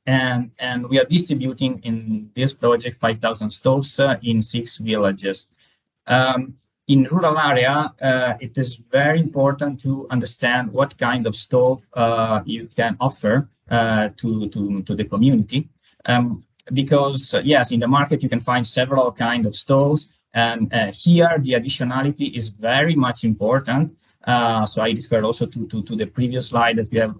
And we are distributing in this project 5,000 stoves in 6 villages. In rural area, it is very important to understand what kind of stove you can offer to the community. Because yes, in the market you can find several kinds of stoves, and here the additionality is very much important. So I refer also to the previous slide that we have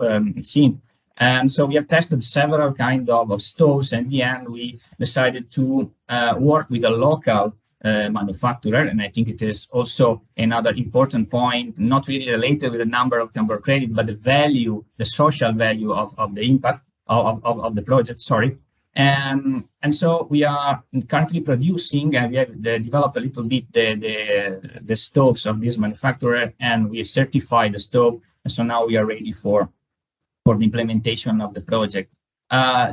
seen. And so we have tested several kinds of stoves, and in the end we decided to work with a local manufacturer, and I think it is also another important point, not really related with the number of carbon credit, but the value, the social value of the impact of the project, sorry. And so we are currently producing, and we have developed a little bit the stoves of this manufacturer, and we certify the stove, and so now we are ready for the implementation of the project.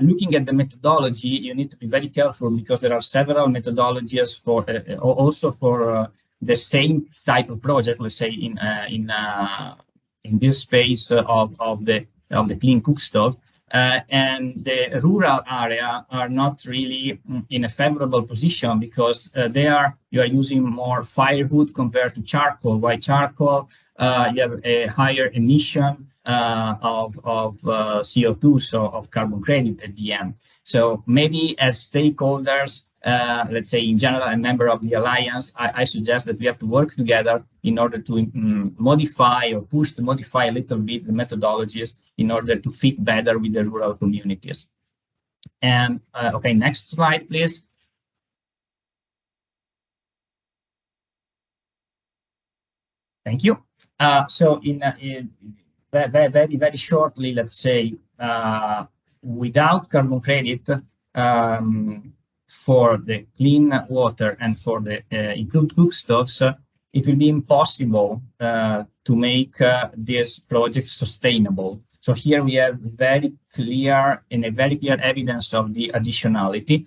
Looking at the methodology, you need to be very careful because there are several methodologies for also for the same type of project. Let's say in this space of the clean cook stove, and the rural area are not really in a favorable position because you are using more firewood compared to charcoal. While charcoal, you have a higher emission of CO2, so of carbon credit at the end. So maybe as stakeholders, let's say in general, a member of the alliance, I suggest that we have to work together in order to modify or push to modify a little bit the methodologies in order to fit better with the rural communities. And okay, next slide, please. Thank you. So very shortly, let's say, without carbon credit for the clean water and for the improved cook stoves, it will be impossible to make this project sustainable. So here we have very clear evidence of the additionality.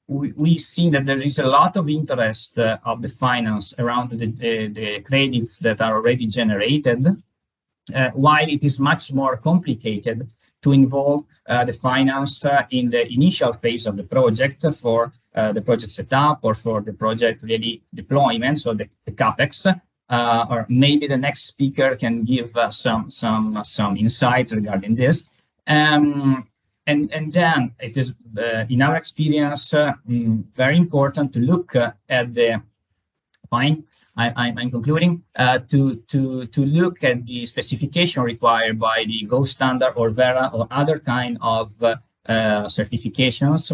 We see that there is a lot of interest of the finance around the credits that are already generated. While it is much more complicated to involve the finance in the initial phase of the project for the project setup or for the project ready deployment, so the capex, or maybe the next speaker can give some insight regarding this. And then it is, in our experience, very important to look at the I'm concluding to look at the specification required by the gold standard or Vera or other kind of certifications,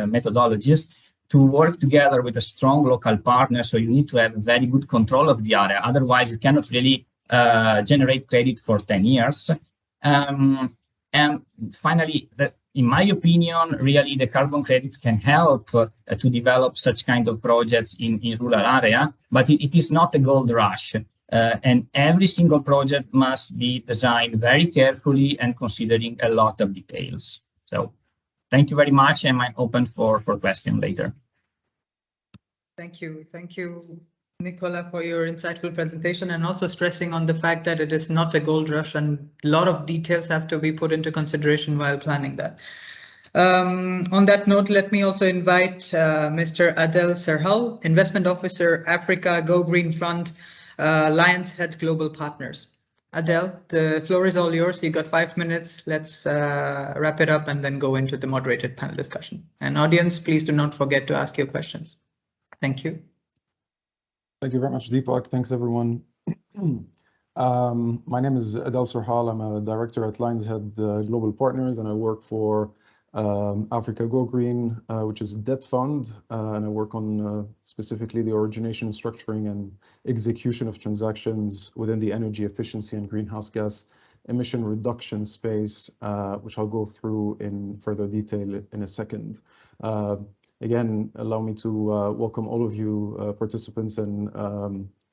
methodologies, to work together with a strong local partner. So you need to have very good control of the area. Otherwise, you cannot really generate credit for 10 years. And finally, in my opinion, really the carbon credits can help to develop such kind of projects in rural area, but it is not a gold rush. And every single project must be designed very carefully and considering a lot of details. So thank you very much, and I'm open for questions later. Thank you. Nicola, for your insightful presentation, and also stressing on the fact that it is not a gold rush and a lot of details have to be put into consideration while planning that. On that note, let me also invite Mr. Adel Serhal, Investment Officer, Africa Go Green Fund, Lions Head Global Partners. Adel, the floor is all yours. You got 5 minutes. Let's wrap it up and then go into the moderated panel discussion. And audience, please do not forget to ask your questions. Thank you. Thank you very much, Deepak. Thanks, everyone. My name is Adel Serhal. I'm a director at Lions Head Global Partners, and I work for Africa Go Green, which is a debt fund, and I work on specifically the origination, structuring, and execution of transactions within the energy efficiency and greenhouse gas emission reduction space, which I'll go through in further detail in a second. Again, allow me to welcome all of you participants and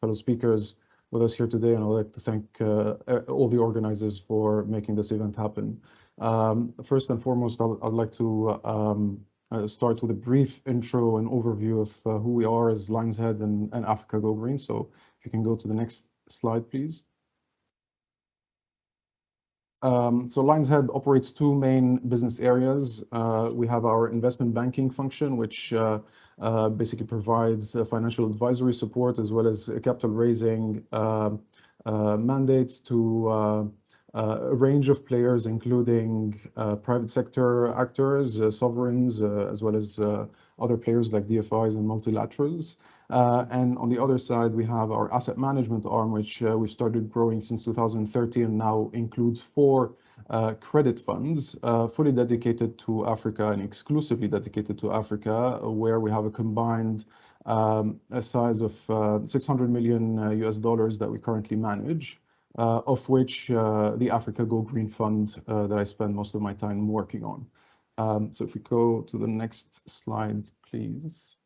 fellow speakers with us here today, and I'd like to thank all the organizers for making this event happen. First and foremost, I'd like to start with a brief intro and overview of who we are as Lions Head and Africa Go Green. So if you can go to the next slide, please. So Lions Head operates two main business areas. We have our investment banking function, which basically provides financial advisory support as well as capital raising mandates to a range of players, including private sector actors, sovereigns, as well as other players like DFIs and multilaterals. And on the other side, we have our asset management arm, which we've started growing since 2013 and now includes 4 credit funds fully dedicated to Africa and exclusively dedicated to Africa, where we have a combined a size of $600 million that we currently manage, of which the Africa Go Green Fund that I spend most of my time working on. So if we go to the next slide, please.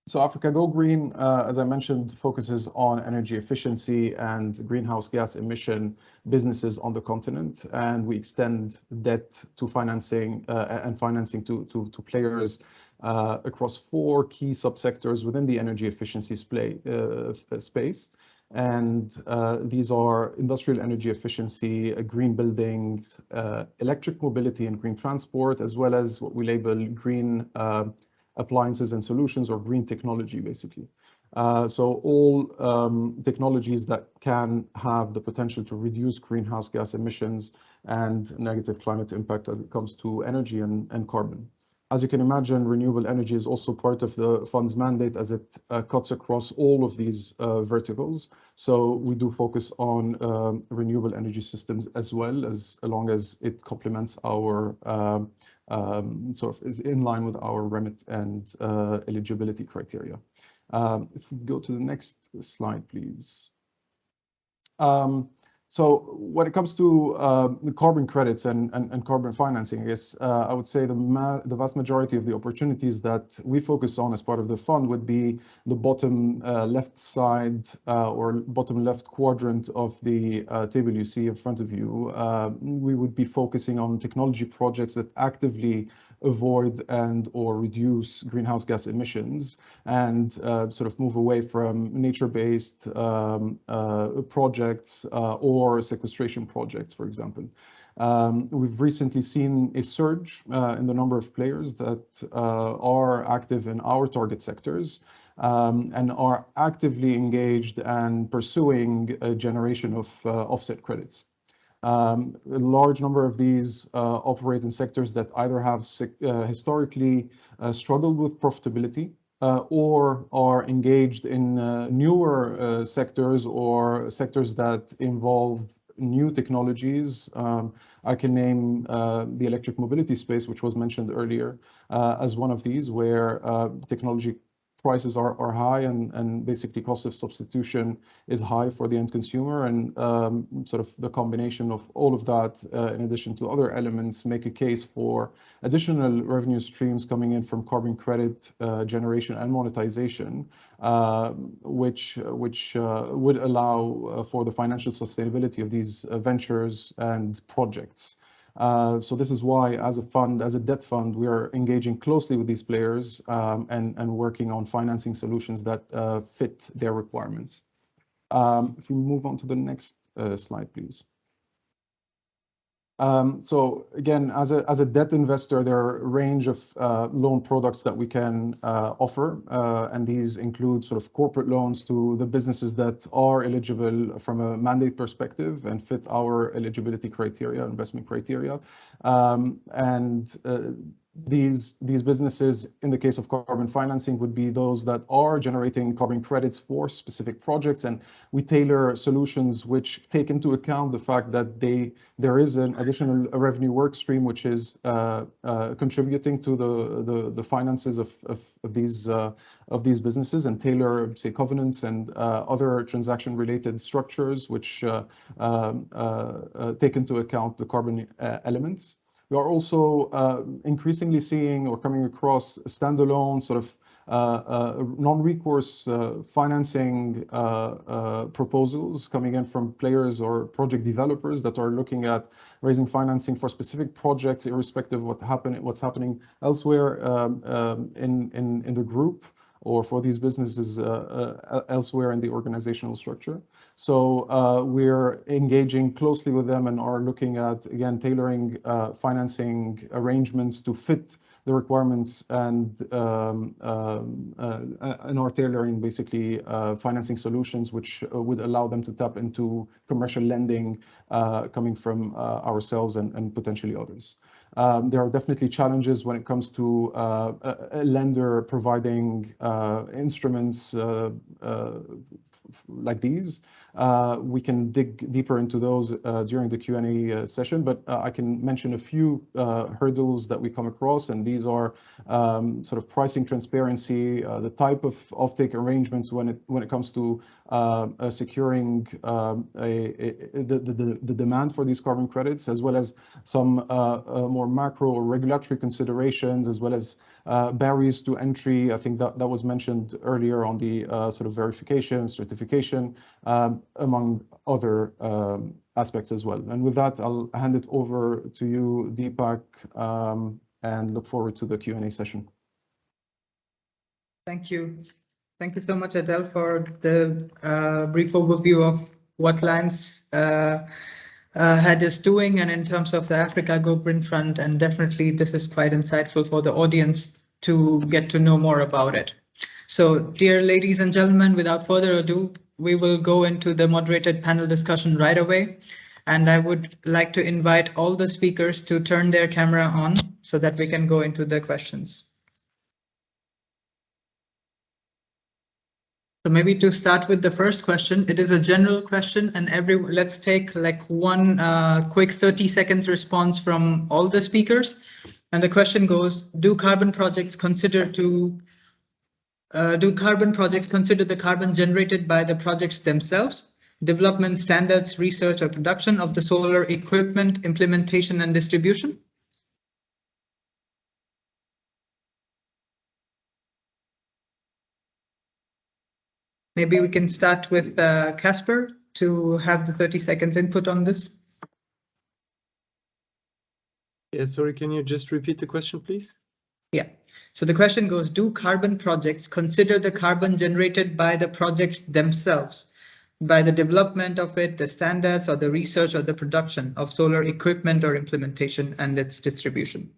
So Africa Go Green, as I mentioned, focuses on energy efficiency and greenhouse gas emission businesses on the continent, and we extend debt to financing and financing to players across 4 key subsectors within the energy efficiency space. And these are industrial energy efficiency, green buildings, electric mobility and green transport, as well as what we label green appliances and solutions, or green technology, basically. So all technologies that can have the potential to reduce greenhouse gas emissions and negative climate impact as it comes to energy and carbon. As you can imagine, renewable energy is also part of the fund's mandate, as it cuts across all of these verticals. So we do focus on renewable energy systems as well, as long as it complements our sort of is in line with our remit and eligibility criteria. If we go to the next slide, please. So when it comes to the carbon credits and carbon financing, I guess I would say the vast majority of the opportunities that we focus on as part of the fund would be the bottom left side or bottom left quadrant of the table you see in front of you. We would be focusing on technology projects that actively avoid and or reduce greenhouse gas emissions and sort of move away from nature-based projects or sequestration projects, for example. We've recently seen a surge in the number of players that are active in our target sectors and are actively engaged and pursuing a generation of offset credits. A large number of these operate in sectors that either have historically struggled with profitability or are engaged in newer sectors or sectors that involve new technologies. I can name the electric mobility space, which was mentioned earlier, as one of these, where technology prices are high and basically cost of substitution is high for the end consumer, and sort of the combination of all of that in addition to other elements make a case for additional revenue streams coming in from carbon credit generation and monetization, which would allow for the financial sustainability of these ventures and projects. So this is why, as a fund, as a debt fund, we are engaging closely with these players and working on financing solutions that fit their requirements. If we move on to the next slide, please. So again, as a debt investor, there are a range of loan products that we can offer, and these include sort of corporate loans to the businesses that are eligible from a mandate perspective and fit our eligibility criteria, investment criteria, these businesses, in the case of carbon financing, would be those that are generating carbon credits for specific projects, and we tailor solutions which take into account the fact that there is an additional revenue work stream which is contributing to the finances of these businesses, and tailor, say, covenants and other transaction-related structures which take into account the carbon elements. We are also increasingly seeing or coming across standalone sort of non-recourse financing proposals coming in from players or project developers that are looking at raising financing for specific projects, irrespective of what's happening elsewhere in the group, or for these businesses elsewhere in the organizational structure. So we're engaging closely with them and are looking at, again, tailoring financing arrangements to fit the requirements, and are tailoring basically financing solutions which would allow them to tap into commercial lending coming from ourselves and potentially others. There are definitely challenges when it comes to a lender providing instruments like these. We can dig deeper into those during the Q&A session, but I can mention a few hurdles that we come across, and these are sort of pricing transparency, the type of offtake arrangements when it comes to securing the demand for these carbon credits, as well as some more macro or regulatory considerations, as well as barriers to entry. I think that was mentioned earlier on the sort of verification, certification, among other aspects as well. And with that, I'll hand it over to you, Deepak, and look forward to the Q&A session. Thank you. Thank you so much, Adel, for the brief overview of what Lions Head is doing, and in terms of the Africa Go Green Fund, and definitely this is quite insightful for the audience to get to know more about it. So, dear ladies and gentlemen, without further ado, we will go into the moderated panel discussion right away. And I would like to invite all the speakers to turn their camera on so that we can go into the questions. So maybe to start with the first question, it is a general question, and let's take like one quick 30 seconds response from all the speakers. And the question goes, do carbon projects consider the carbon generated by the projects themselves, development, standards, research, or production of the solar equipment, implementation, and distribution? Maybe we can start with Casper to have the 30 seconds input on this. Yeah, sorry, can you just repeat the question, please? Yeah, so the question goes, do carbon projects consider the carbon generated by the projects themselves, by the development of it, the standards, or the research, or the production of solar equipment or implementation and its distribution?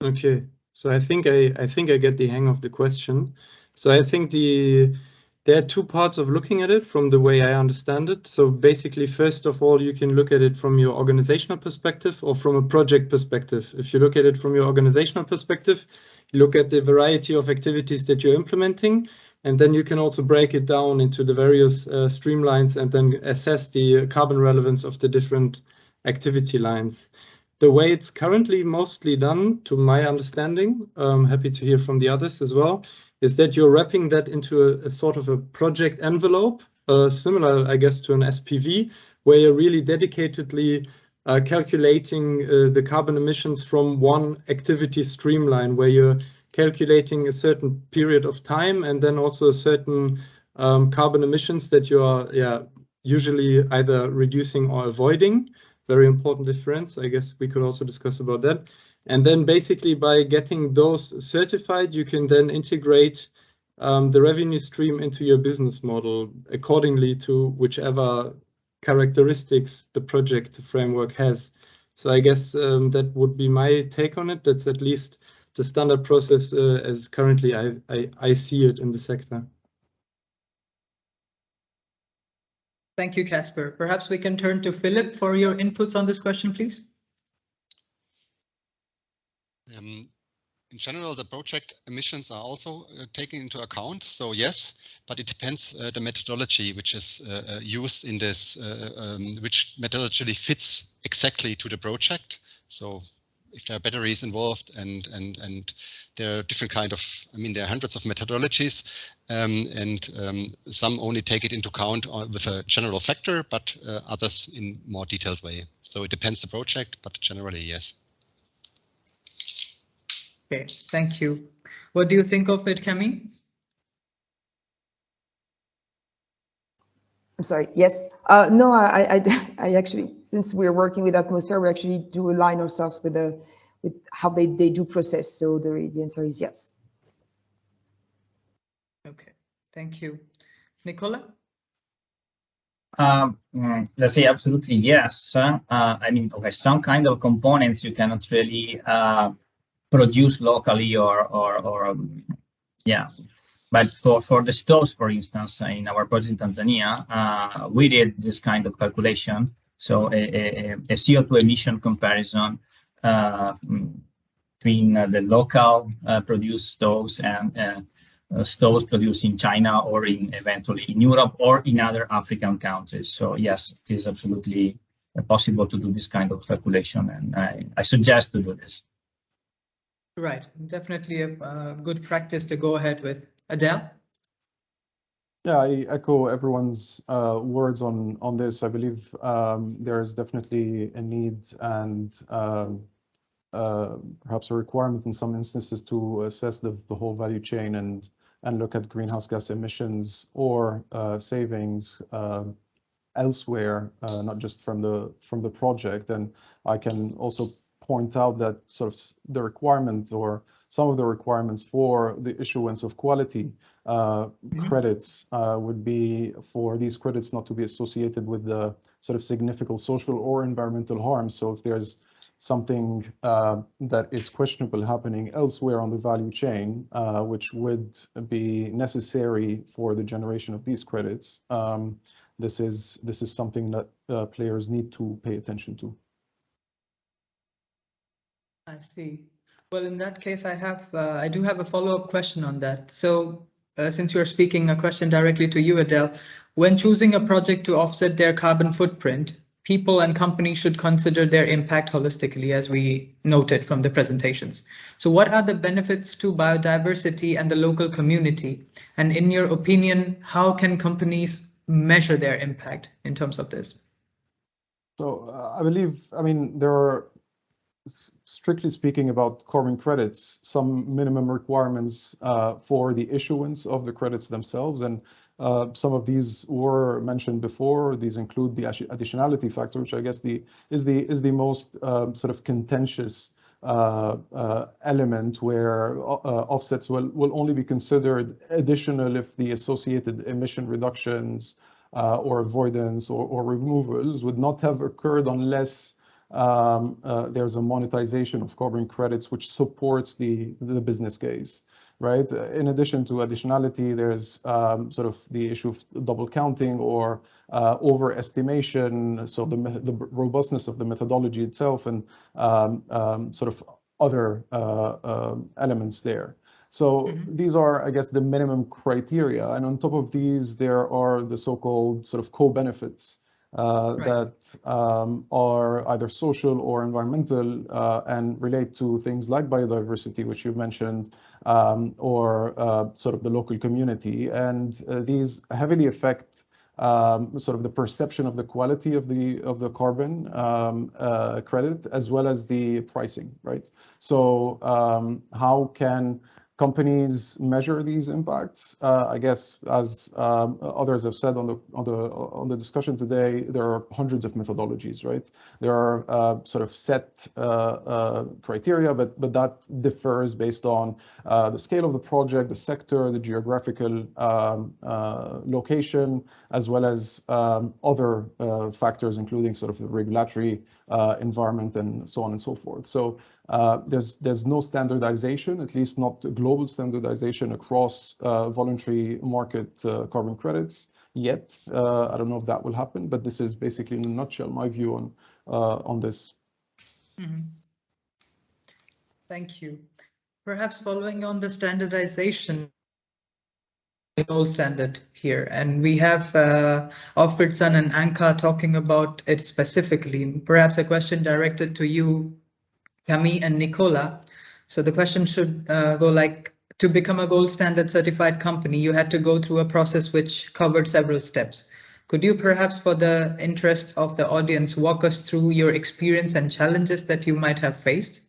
Okay, so I think I get the hang of the question. So I think there are two parts of looking at it from the way I understand it. So basically, first of all, you can look at it from your organizational perspective or from a project perspective. If you look at it from your organizational perspective, you look at the variety of activities that you're implementing, and then you can also break it down into the various streamlines and then assess the carbon relevance of the different activity lines. The way it's currently mostly done, to my understanding, I'm happy to hear from the others as well, is that you're wrapping that into a sort of a project envelope, similar, I guess, to an SPV, where you're really dedicatedly calculating the carbon emissions from one activity streamline, where you're calculating a certain period of time and then also a certain carbon emissions that you are usually either reducing or avoiding, very important difference. I guess we could also discuss about that. And then basically by getting those certified, you can then integrate the revenue stream into your business model accordingly to whichever characteristics the project framework has. So I guess that would be my take on it. That's at least the standard process as currently I see it in the sector. Thank you, Casper. Perhaps we can turn to Philip for your inputs on this question, please. In general, the project emissions are also taken into account. So yes, but it depends the methodology which is used in this, which methodology fits exactly to the project. So if there are batteries involved and there are different kind of, I mean, there are hundreds of methodologies and some only take it into account with a general factor, but others in more detailed way. So it depends the project, but generally, yes. Okay, thank you. What do you think of it, Cami? I'm sorry. Yes. No, I actually, since we're working with Atmosphere, we actually do align ourselves with how they do process. So the answer is yes. Okay, thank you. Nicola? Let's say absolutely yes. I mean, okay, some kind of components you cannot really produce locally or yeah. But for the stoves, for instance, in our project in Tanzania, we did this kind of calculation. So a CO2 emission comparison between the local produced stoves and stoves produced in China or eventually in Europe or in other African countries. So yes, it is absolutely possible to do this kind of calculation, and I suggest to do this. Right, definitely a good practice to go ahead with. Adele? Yeah, I echo everyone's words on this. I believe there is definitely a need and perhaps a requirement in some instances to assess the whole value chain and look at greenhouse gas emissions or savings elsewhere, not just from the project. And I can also point out that sort of the requirement or some of the requirements for the issuance of quality credits would be for these credits not to be associated with the sort of significant social or environmental harm. So if there's something that is questionable happening elsewhere on the value chain, which would be necessary for the generation of these credits, this is something that players need to pay attention to. I see. Well, in that case, I do have a follow-up question on that. So since you're speaking a question directly to you, Adele, when choosing a project to offset their carbon footprint, people and companies should consider their impact holistically, as we noted from the presentations. So what are the benefits to biodiversity and the local community? And in your opinion, how can companies measure their impact in terms of this? So I believe, I mean, there are, strictly speaking about carbon credits, some minimum requirements for the issuance of the credits themselves. And some of these were mentioned before. These include the additionality factor, which I guess is the most sort of contentious element, where offsets will only be considered additional if the associated emission reductions or avoidance or removals would not have occurred unless there's a monetization of carbon credits which supports the business case, right? In addition to additionality, there's sort of the issue of double counting or overestimation, so the robustness of the methodology itself, and sort of other elements there. So these are, I guess, the minimum criteria. And on top of these, there are the so-called sort of co-benefits that are either social or environmental and relate to things like biodiversity, which you mentioned, or sort of the local community. And these heavily affect sort of the perception of the quality of the carbon credit, as well as the pricing, right? So how can companies measure these impacts? I guess, as others have said on the discussion today, there are hundreds of methodologies, right? There are sort of set criteria, but that differs based on the scale of the project, the sector, the geographical location, as well as other factors, including sort of the regulatory environment and so on and so forth. So there's no standardization, at least not global standardization across voluntary market carbon credits yet. I don't know if that will happen, but this is basically in a nutshell my view on this. Mm-hmm. Thank you. Perhaps following on the standardization, the gold standard here, and we have Ofgridson and Anka talking about it specifically. Perhaps a question directed to you, Camille and Nicola. So the question should go like, to become a gold standard certified company, you had to go through a process which covered several steps. Could you perhaps, for the interest of the audience, walk us through your experience and challenges that you might have faced?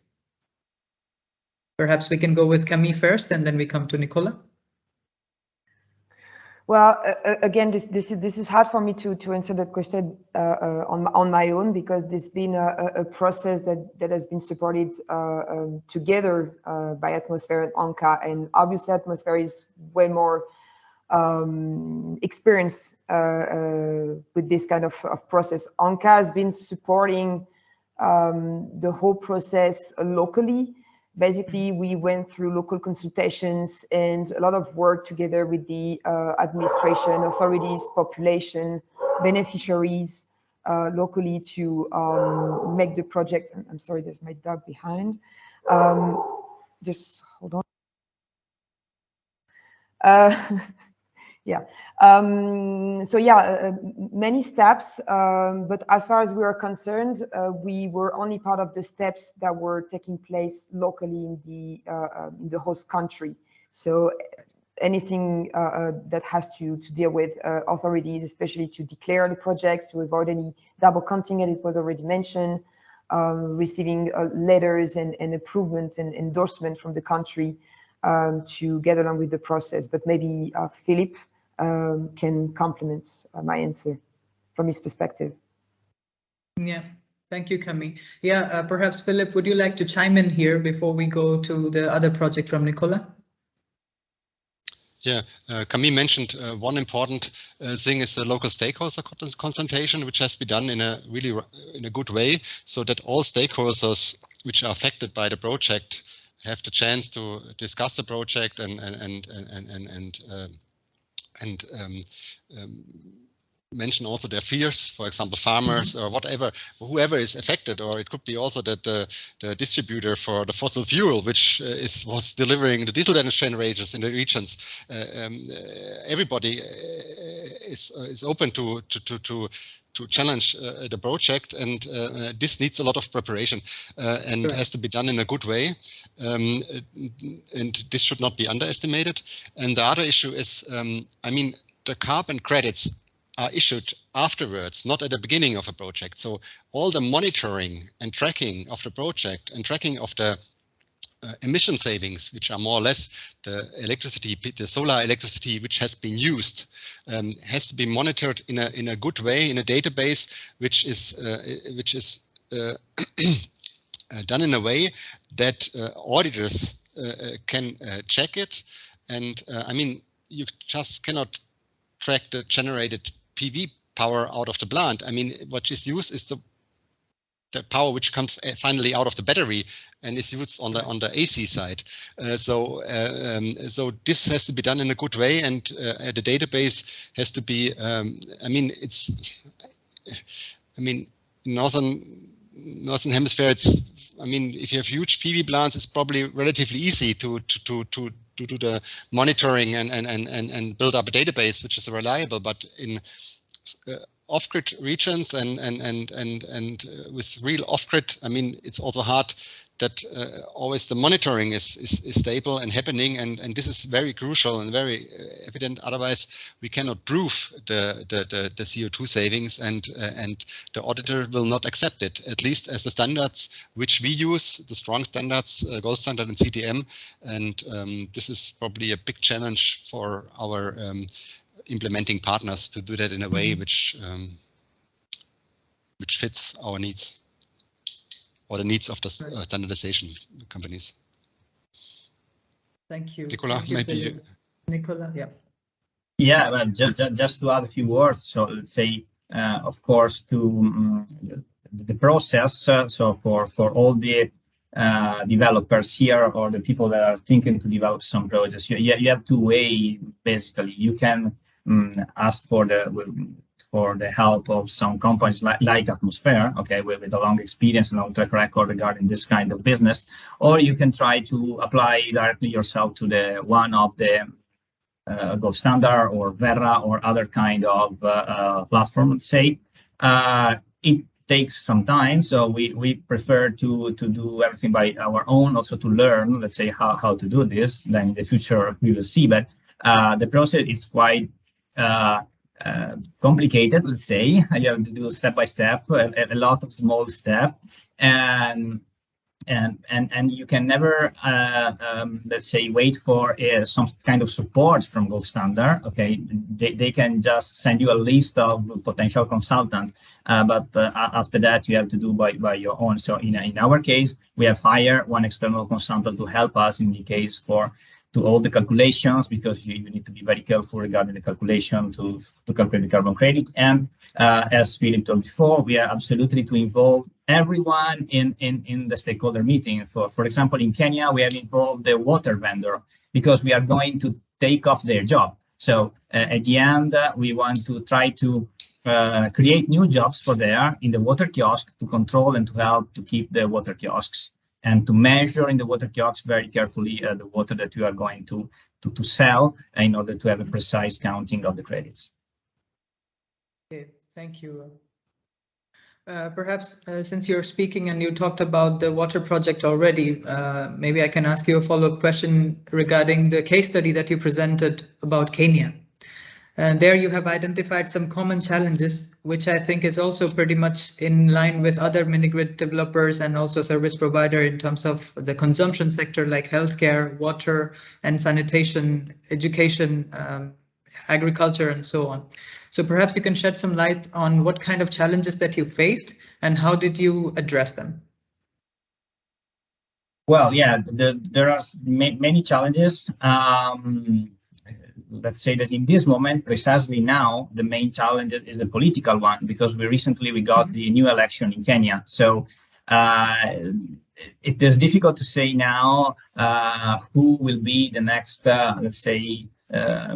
Perhaps we can go with Camille first, and then we come to Nicola. Well, again, this is hard for me to answer that question on my own, because there's been a process that has been supported together by Atmosphere and Anka, and obviously Atmosphere is way more experienced with this kind of process. Anka has been supporting the whole process locally. Basically, we went through local consultations and a lot of work together with the administration, authorities, population, beneficiaries locally to make the project. I'm sorry, there's my dog behind. Just hold on. Yeah. So yeah, many steps, but as far as we are concerned, we were only part of the steps that were taking place locally in the host country. So anything that has to deal with authorities, especially to declare the projects, to avoid any double counting, and it was already mentioned, receiving letters and approval and endorsement from the country to get along with the process. But maybe Philippe can complement my answer from his perspective. Yeah, thank you, Camille. Yeah, perhaps Philippe, would you like to chime in here before we go to the other project from Nicola? Yeah, Camille mentioned one important thing is the local stakeholder consultation, which has been done in a good way, so that all stakeholders which are affected by the project have the chance to discuss the project and mention also their fears, for example, farmers or whatever, whoever is affected, or it could be also that the distributor for the fossil fuel, which was delivering the diesel generators in the regions. Everybody is open to challenge the project, and this needs a lot of preparation and has to be done in a good way, and this should not be underestimated. And the other issue is, I mean, the carbon credits are issued afterwards, not at the beginning of a project. So all the monitoring and tracking of the project and tracking of the emission savings, which are more or less the electricity, the solar electricity which has been used, has to be monitored in a good way in a database, which is done in a way that auditors can check it. And I mean, you just cannot track the generated PV power out of the plant. I mean, what is used is the power which comes finally out of the battery and is used on the AC side. So this has to be done in a good way, and the database has to be. I mean, northern hemisphere. I mean, if you have huge PV plants, it's probably relatively easy to do the monitoring and build up a database which is reliable. But in off-grid regions and with real off-grid, I mean, it's also hard that always the monitoring is stable and happening, and this is very crucial and very evident. Otherwise, we cannot prove the CO2 savings, and the auditor will not accept it, at least as the standards which we use, the strong standards, gold standard and CTM, and this is probably a big challenge for our implementing partners to do that in a way which fits our needs, or the needs of the standardization companies. Thank you. Nicola, maybe you. Nicola, yeah. Yeah, well, just to add a few words. So let's say, of course, to the process. So for all the developers here, or the people that are thinking to develop some projects, you have two ways. Basically, you can ask for the help of some companies like Atmosphere, okay, with a long experience and long track record regarding this kind of business, or you can try to apply directly yourself to the one of the gold standard or Verra or other kind of platform, let's say. It takes some time, so we prefer to do everything by our own, also to learn, let's say, how to do this. Then in the future we will see, but the process is quite complicated, let's say. You have to do step by step, a lot of small steps, and you can never let's say wait for some kind of support from gold standard. Okay, they can just send you a list of potential consultants, but after that you have to do by your own. So in our case, we have hired one external consultant to help us in the case to all the calculations, because you need to be very careful regarding the calculation to calculate the carbon credit. And as Philip told before, we are absolutely to involve everyone in the stakeholder meeting. For example, in Kenya, we have involved the water vendor, because we are going to take off their job. So at the end, we want to try to create new jobs for there in the water kiosk, to control and to help to keep the water kiosks, and to measure in the water kiosks very carefully the water that you are going to sell, in order to have a precise counting of the credits. Okay, thank you. Perhaps since you're speaking and you talked about the water project already, maybe I can ask you a follow-up question regarding the case study that you presented about Kenya. And there you have identified some common challenges, which I think is also pretty much in line with other mini-grid developers and also service provider in terms of the consumption sector, like healthcare, water and sanitation, education, agriculture, and so on. So perhaps you can shed some light on what kind of challenges that you faced and how did you address them? Well, yeah, there are many challenges. Let's say that in this moment, precisely now, the main challenge is the political one, because we got the new election in Kenya. So it is difficult to say now who will be the next, let's say,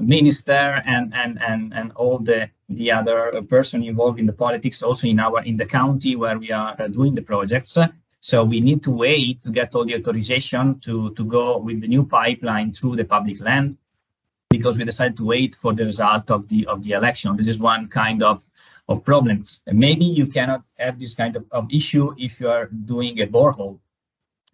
minister and all the other person involved in the politics, also in the county where we are doing the projects. So we need to wait to get all the authorization to go with the new pipeline through the public land, because we decided to wait for the result of the election. This is one kind of problem. And maybe you cannot have this kind of issue if you are doing a borehole,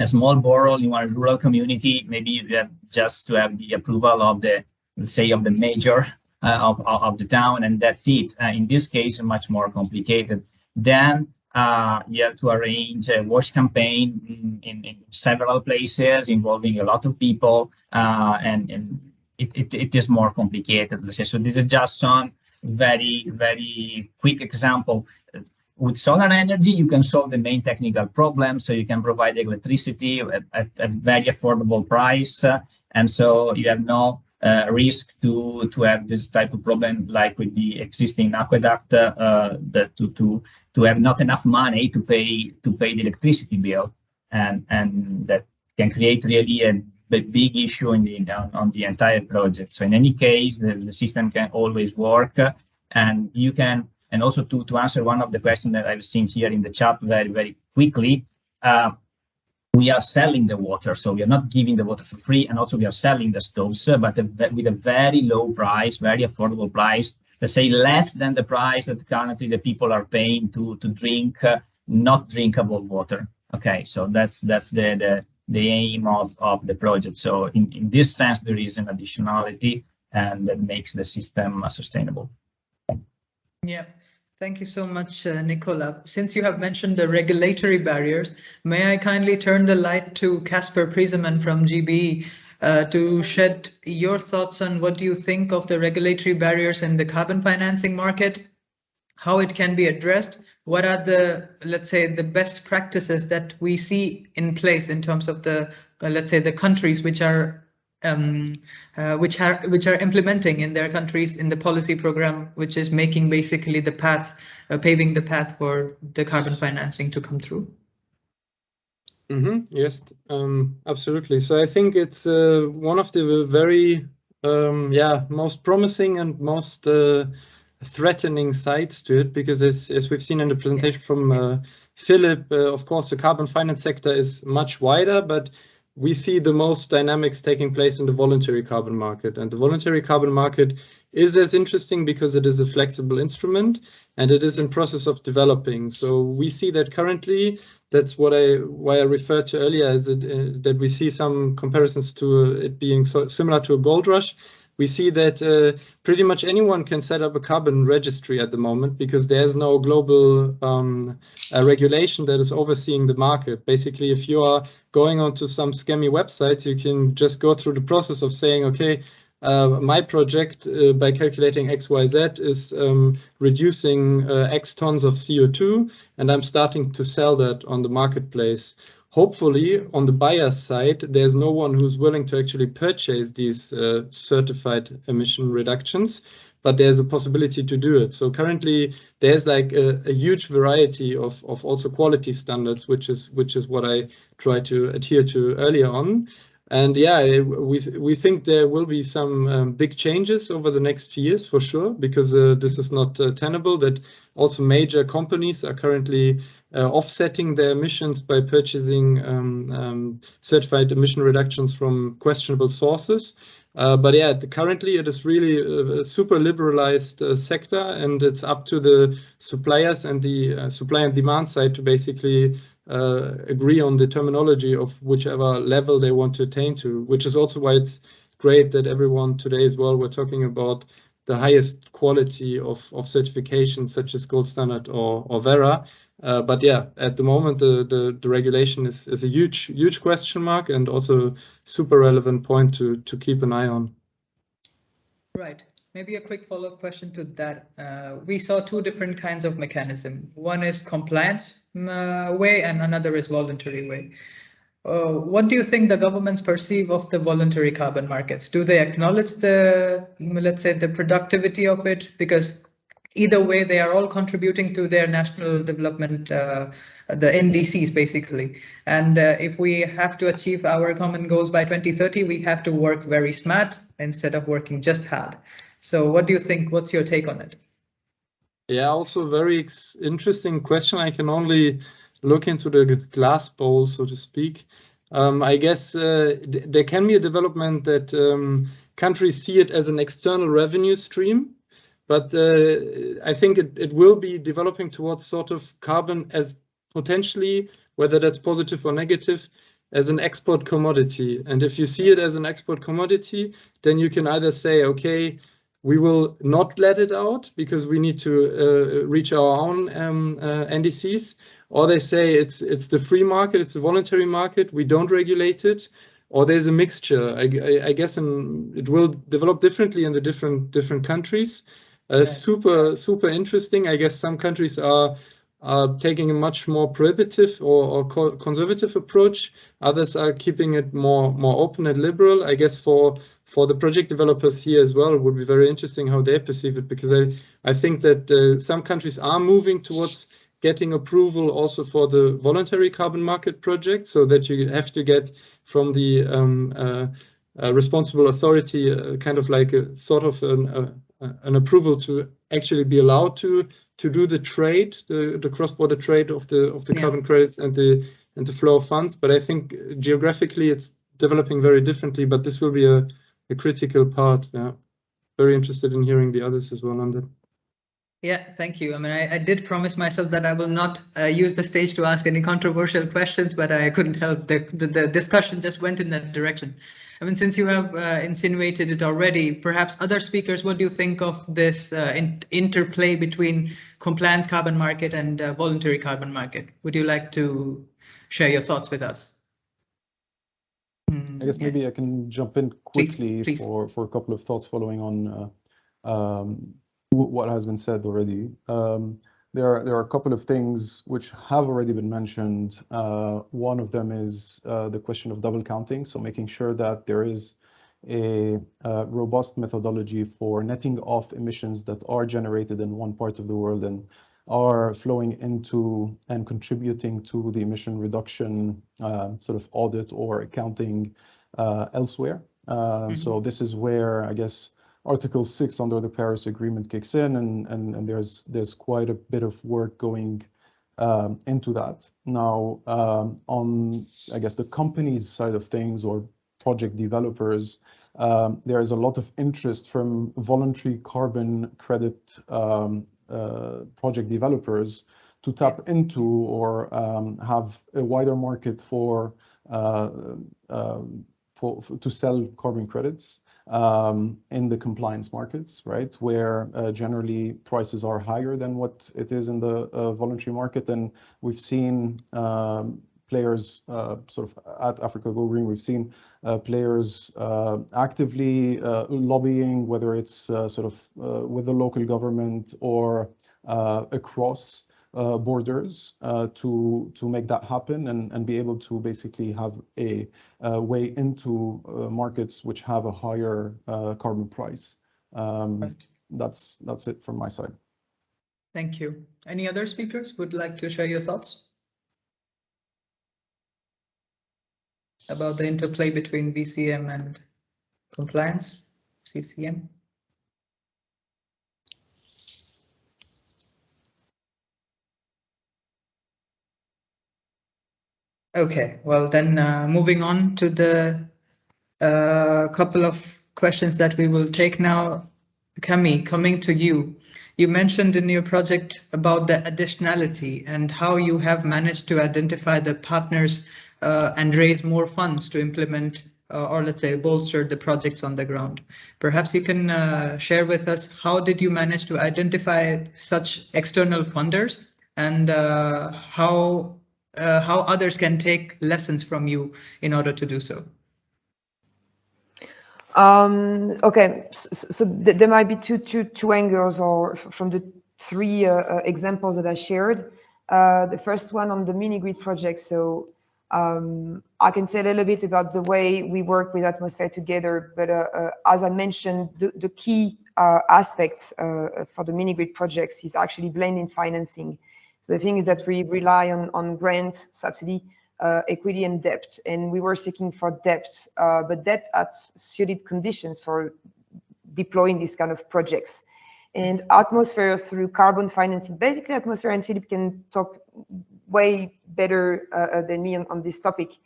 a small borehole in a rural community. Maybe you have just to have the approval of the, let's say, of the mayor of the town, and that's it. In this case, much more complicated. Then you have to arrange a wash campaign in several places involving a lot of people, and it is more complicated, let's say. So this is just some very, very quick example. With solar energy, you can solve the main technical problem. So you can provide electricity at a very affordable price. And so you have no risk to have this type of problem like with the existing aqueduct, to have not enough money to pay the electricity bill. And that can create really a big issue on the entire project. So in any case, the system can always work, and you can, and also to answer one of the questions that I've seen here in the chat very, very quickly, we are selling the water, so we are not giving the water for free, and also we are selling the stoves, but with a very low price, very affordable price, let's say, less than the price that currently the people are paying to drink not drinkable water. Okay, so that's the aim of the project. So in this sense, there is an additionality, and that makes the system sustainable. Yeah. Thank you so much, Nicola. Since you have mentioned the regulatory barriers, may I kindly turn the light to Casper Priesemann from GBE to shed your thoughts on what do you think of the regulatory barriers in the carbon financing market, how it can be addressed, what are the, let's say, the best practices that we see in place in terms of the, let's say, the countries which are implementing in their countries in the policy program, which is making basically the path, paving the path for the carbon financing to come through. Yes, absolutely. So I think it's one of the very most promising and most threatening sides to it, because as we've seen in the presentation from Philip, of course, the carbon finance sector is much wider, but we see the most dynamics taking place in the voluntary carbon market. And the voluntary carbon market is as interesting because it is a flexible instrument and it is in process of developing. So we see that currently, that's why I referred to earlier, is that we see some comparisons to it being similar to a gold rush. We see that pretty much anyone can set up a carbon registry at the moment, because there's no global regulation that is overseeing the market. Basically, if you are going onto some scammy websites, you can just go through the process of saying, okay, my project, by calculating XYZ, is reducing X tons of CO2, and I'm starting to sell that on the marketplace. Hopefully, on the buyer side, there's no one who's willing to actually purchase these certified emission reductions, but there's a possibility to do it. So currently, there's like a huge variety of also quality standards, which is what I try to adhere to earlier on. And yeah, we think there will be some big changes over the next few years for sure, because this is not tenable, that also major companies are currently offsetting their emissions by purchasing certified emission reductions from questionable sources. But yeah, currently it is really a super liberalized sector, and it's up to the suppliers and the supply and demand side to basically agree on the terminology of whichever level they want to attain to, which is also why it's great that everyone today as well, we're talking about the highest quality of certifications such as Gold Standard or Vera. But yeah, at the moment, the regulation is a huge question mark, and also super relevant point to keep an eye on. Right. Maybe a quick follow-up question to that. We saw two different kinds of mechanism. One is compliance way and another is voluntary way. What do you think the governments perceive of the voluntary carbon markets? Do they acknowledge the, let's say, the productivity of it? Because either way, they are all contributing to their national development, the NDCs basically. And if we have to achieve our common goals by 2030, we have to work very smart instead of working just hard. So what do you think? What's your take on it? Yeah, also very interesting question. I can only look into the glass bowl, so to speak. I guess there can be a development that countries see it as an external revenue stream, but I think it will be developing towards sort of carbon as potentially, whether that's positive or negative, as an export commodity. And if you see it as an export commodity, then you can either say, okay, we will not let it out because we need to reach our own NDCs, or they say it's the free market, it's a voluntary market, we don't regulate it, or there's a mixture. I guess it will develop differently in the different countries. Super interesting. I guess some countries are taking a much more prohibitive or conservative approach. Others are keeping it more open and liberal. I guess for the project developers here as well, it would be very interesting how they perceive it, because I think that some countries are moving towards getting approval also for the voluntary carbon market project, so that you have to get from the responsible authority kind of like a sort of an approval to actually be allowed to do the trade, the cross-border trade of the carbon credits and the flow of funds. But I think geographically it's developing very differently, but this will be a critical part. Yeah. very interested in hearing the others as well on that. Yeah, thank you. I mean, I did promise myself that I will not use the stage to ask any controversial questions, but I couldn't help. The discussion just went in that direction. I mean, since you have insinuated it already, perhaps other speakers, what do you think of this interplay between compliance carbon market and voluntary carbon market? Would you like to share your thoughts with us? I guess maybe I can jump in quickly please. for a couple of thoughts following on what has been said already. There are a couple of things which have already been mentioned. One of them is the question of double counting, so making sure that there is a robust methodology for netting off emissions that are generated in one part of the world and are flowing into and contributing to the emission reduction sort of audit or accounting elsewhere. So this is where, I guess, Article 6 under the Paris Agreement kicks in, and there's quite a bit of work going into that. Now, on, I guess, the company's side of things or project developers, there is a lot of interest from voluntary carbon credit project developers to tap into or have a wider market to sell carbon credits in the compliance markets, right, where generally prices are higher than what it is in the voluntary market. And we've seen players sort of at Africa Go Green, we've seen players actively lobbying, whether it's sort of with the local government or across borders to make that happen and be able to basically have a way into markets which have a higher carbon price. Right. That's it from my side. Thank you. Any other speakers would like to share your thoughts about the interplay between VCM and compliance, CCM? Okay, well then moving on to the couple of questions that we will take now. Cami, coming to you. You mentioned in your project about the additionality and how you have managed to identify the partners and raise more funds to implement or let's say bolster the projects on the ground. Perhaps you can share with us, how did you manage to identify such external funders and how others can take lessons from you in order to do so? Okay, so there might be two angles or from the three examples that I shared. The first one on the mini grid project. So I can say a little bit about the way we work with Atmosphere together, but as I mentioned, the key aspects for the mini grid projects is actually blending financing. So the thing is that we rely on grant, subsidy, equity and debt, and we were seeking for debt, but debt at suited conditions for deploying these kind of projects. And Atmosphere through carbon financing, basically Atmosphere, and Philip can talk way better than me on this topic.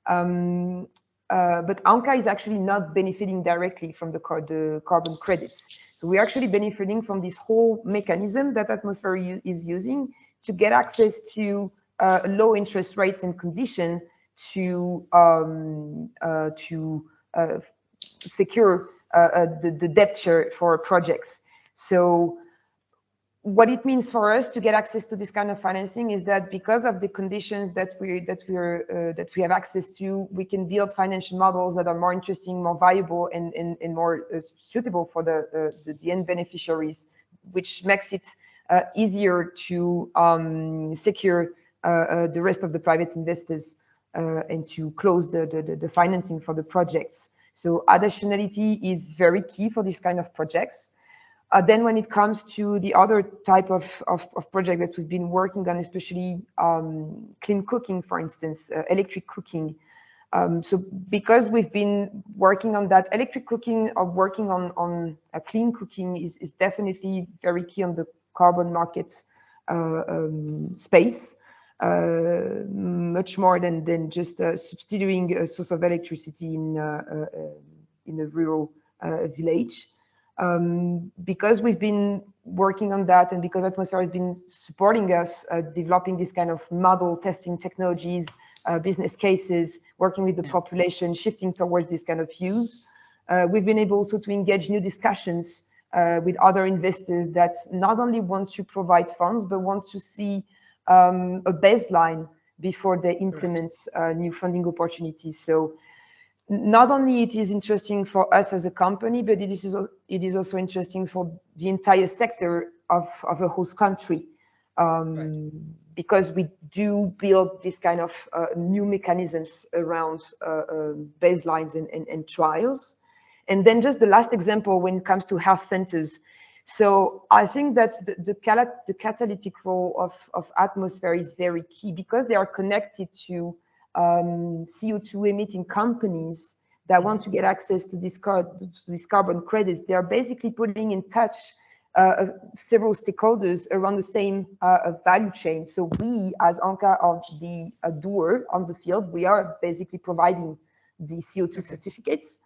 But ANCA is actually not benefiting directly from the carbon credits. So we're actually benefiting from this whole mechanism that Atmosphere is using to get access to low interest rates and condition to secure the debt share for projects. So what it means for us to get access to this kind of financing is that because of the conditions that we have access to, we can build financial models that are more interesting, more viable, and more suitable for the end beneficiaries, which makes it easier to secure the rest of the private investors and to close the financing for the projects. So additionality is very key for this kind of projects. Then when it comes to the other type of project that we've been working on, especially clean cooking, for instance, electric cooking. So because we've been working on that, electric cooking or working on clean cooking is definitely very key on the carbon markets space, much more than just substituting a source of electricity in a rural village. Because we've been working on that, and because Atmosphere has been supporting us, developing this kind of model testing technologies, business cases, working with the population, shifting towards this kind of use, we've been able also to engage new discussions with other investors that not only want to provide funds, but want to see a baseline before they implement new funding opportunities. So not only it is interesting for us as a company, but it is also interesting for the entire sector of a host country, because we do build this kind of new mechanisms around baselines and trials. And then just the last example when it comes to health centers. So I think that the catalytic role of Atmosphere is very key, because they are connected to CO2 emitting companies that want to get access to these carbon credits. They are basically putting in touch several stakeholders around the same value chain. So we, as ANCA, are the doer on the field. We are basically providing the CO2 certificates,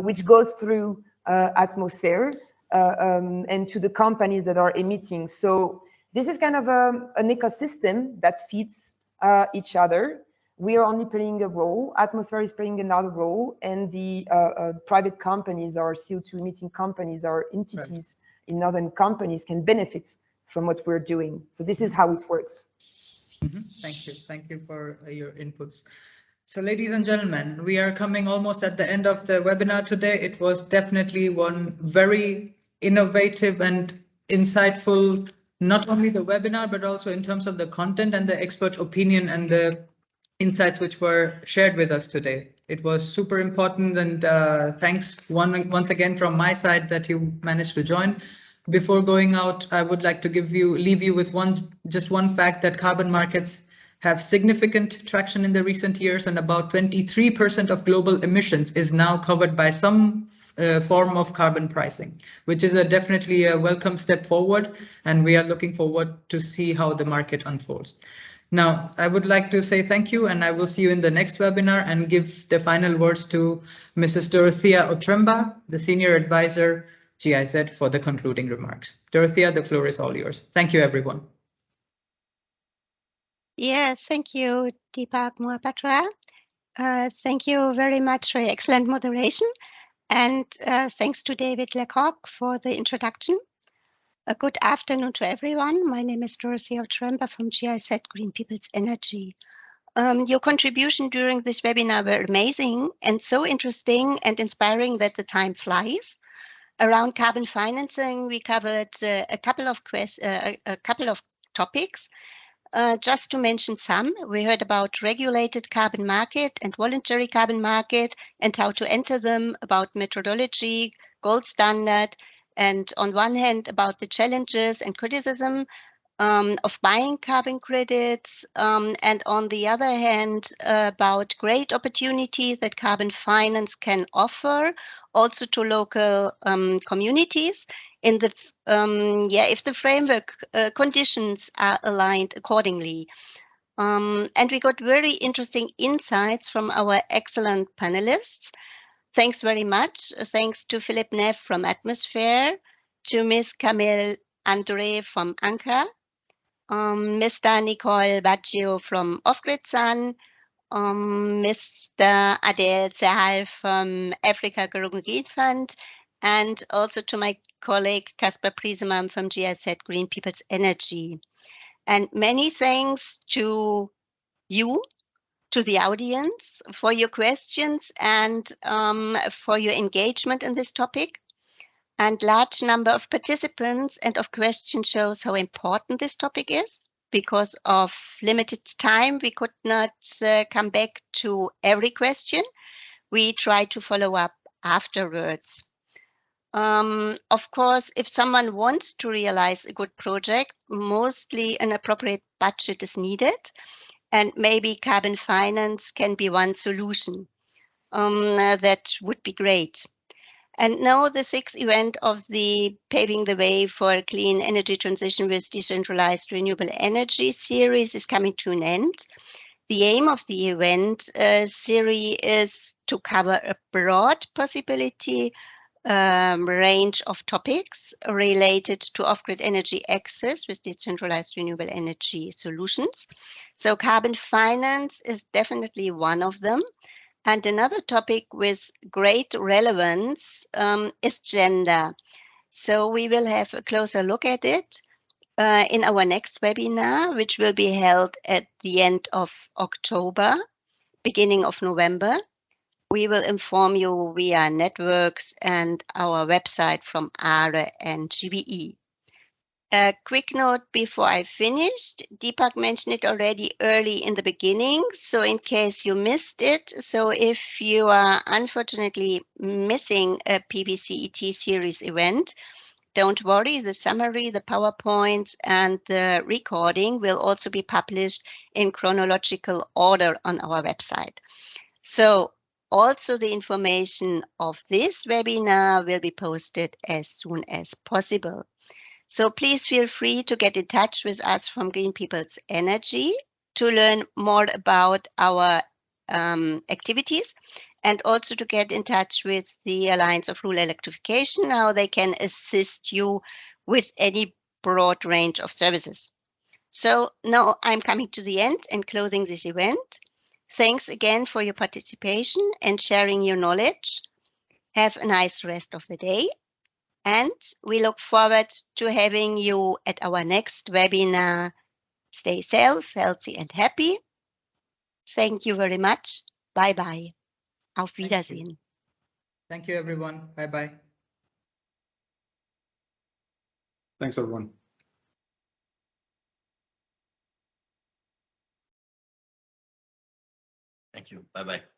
which goes through Atmosphere and to the companies that are emitting. So this is kind of an ecosystem that feeds each other. We are only playing a role, Atmosphere is playing another role, and the private companies or CO2 emitting companies or entities in other companies can benefit from what we're doing. So this is how it works. Thank you for your inputs. So ladies and gentlemen, we are coming almost at the end of the webinar today. It was definitely one very innovative and insightful, not only the webinar, but also in terms of the content and the expert opinion and the insights which were shared with us today. It was super important, and thanks once again from my side that you managed to join. Before going out, I would like to leave you with just one fact, that carbon markets have significant traction in the recent years, and about 23% of global emissions is now covered by some form of carbon pricing, which is definitely a welcome step forward, and we are looking forward to see how the market unfolds. Now, I would like to say thank you, and I will see you in the next webinar and give the final words to Mrs. Dorothea Otremba, the Senior Advisor, GIZ, for the concluding remarks. Dorothea, the floor is all yours. Thank you, everyone. Yes, thank you, Deepak Mohapatra. Thank you very much for your excellent moderation, and thanks to David Lecoq for the introduction. A good afternoon to everyone. My name is Dorothea Otremba from GIZ Green People's Energy. Your contribution during this webinar were amazing and so interesting and inspiring that the time flies. Around carbon financing, we covered a couple of topics. Just to mention some, we heard about regulated carbon market and voluntary carbon market and how to enter them, about methodology, gold standard, and on one hand about the challenges and criticism of buying carbon credits, and on the other hand about great opportunities that carbon finance can offer also to local communities in the if the framework conditions are aligned accordingly. And we got very interesting insights from our excellent panelists. Thanks very much. Thanks to Philip Neff from Atmosphere, to Ms. Camille André from ANCA, Mr. Nicole Baggio from Off-Grid Sun, Mr. Adel Sehal from Africa Green Fund, and also to my colleague Caspar Priesemann from GIZ Green People's Energy. And many thanks to you, to the audience, for your questions and for your engagement in this topic. And large number of participants and of questions shows how important this topic is. Because of limited time, we could not come back to every question. We try to follow up afterwards. Of course, if someone wants to realize a good project, mostly an appropriate budget is needed. And maybe carbon finance can be one solution. That would be great. And now the sixth event of the Paving the Way for Clean Energy Transition with Decentralized Renewable Energy series is coming to an end. The aim of the event series is to cover a broad possibility range of topics related to off-grid energy access with decentralized renewable energy solutions. So carbon finance is definitely one of them. And another topic with great relevance is gender. So we will have a closer look at it in our next webinar, which will be held at the end of October, beginning of November. We will inform you via networks and our website from ARE and GBE. A quick note before I finished, Deepak mentioned it already early in the beginning, so in case you missed it, so if you are unfortunately missing a PWCET series event, don't worry, the summary, the PowerPoints, and the recording will also be published in chronological order on our website. So also the information of this webinar will be posted as soon as possible. So please feel free to get in touch with us from Green People's Energy to learn more about our activities, and also to get in touch with the Alliance of Rural Electrification, how they can assist you with any broad range of services. So now I'm coming to the end and closing this event. Thanks again for your participation and sharing your knowledge. Have a nice rest of the day. And we look forward to having you at our next webinar. Stay safe, healthy, and happy. Thank you very much. Bye-bye. Auf Wiedersehen. Thank you, everyone. Bye-bye. Thanks, everyone. Thank you. Bye-bye.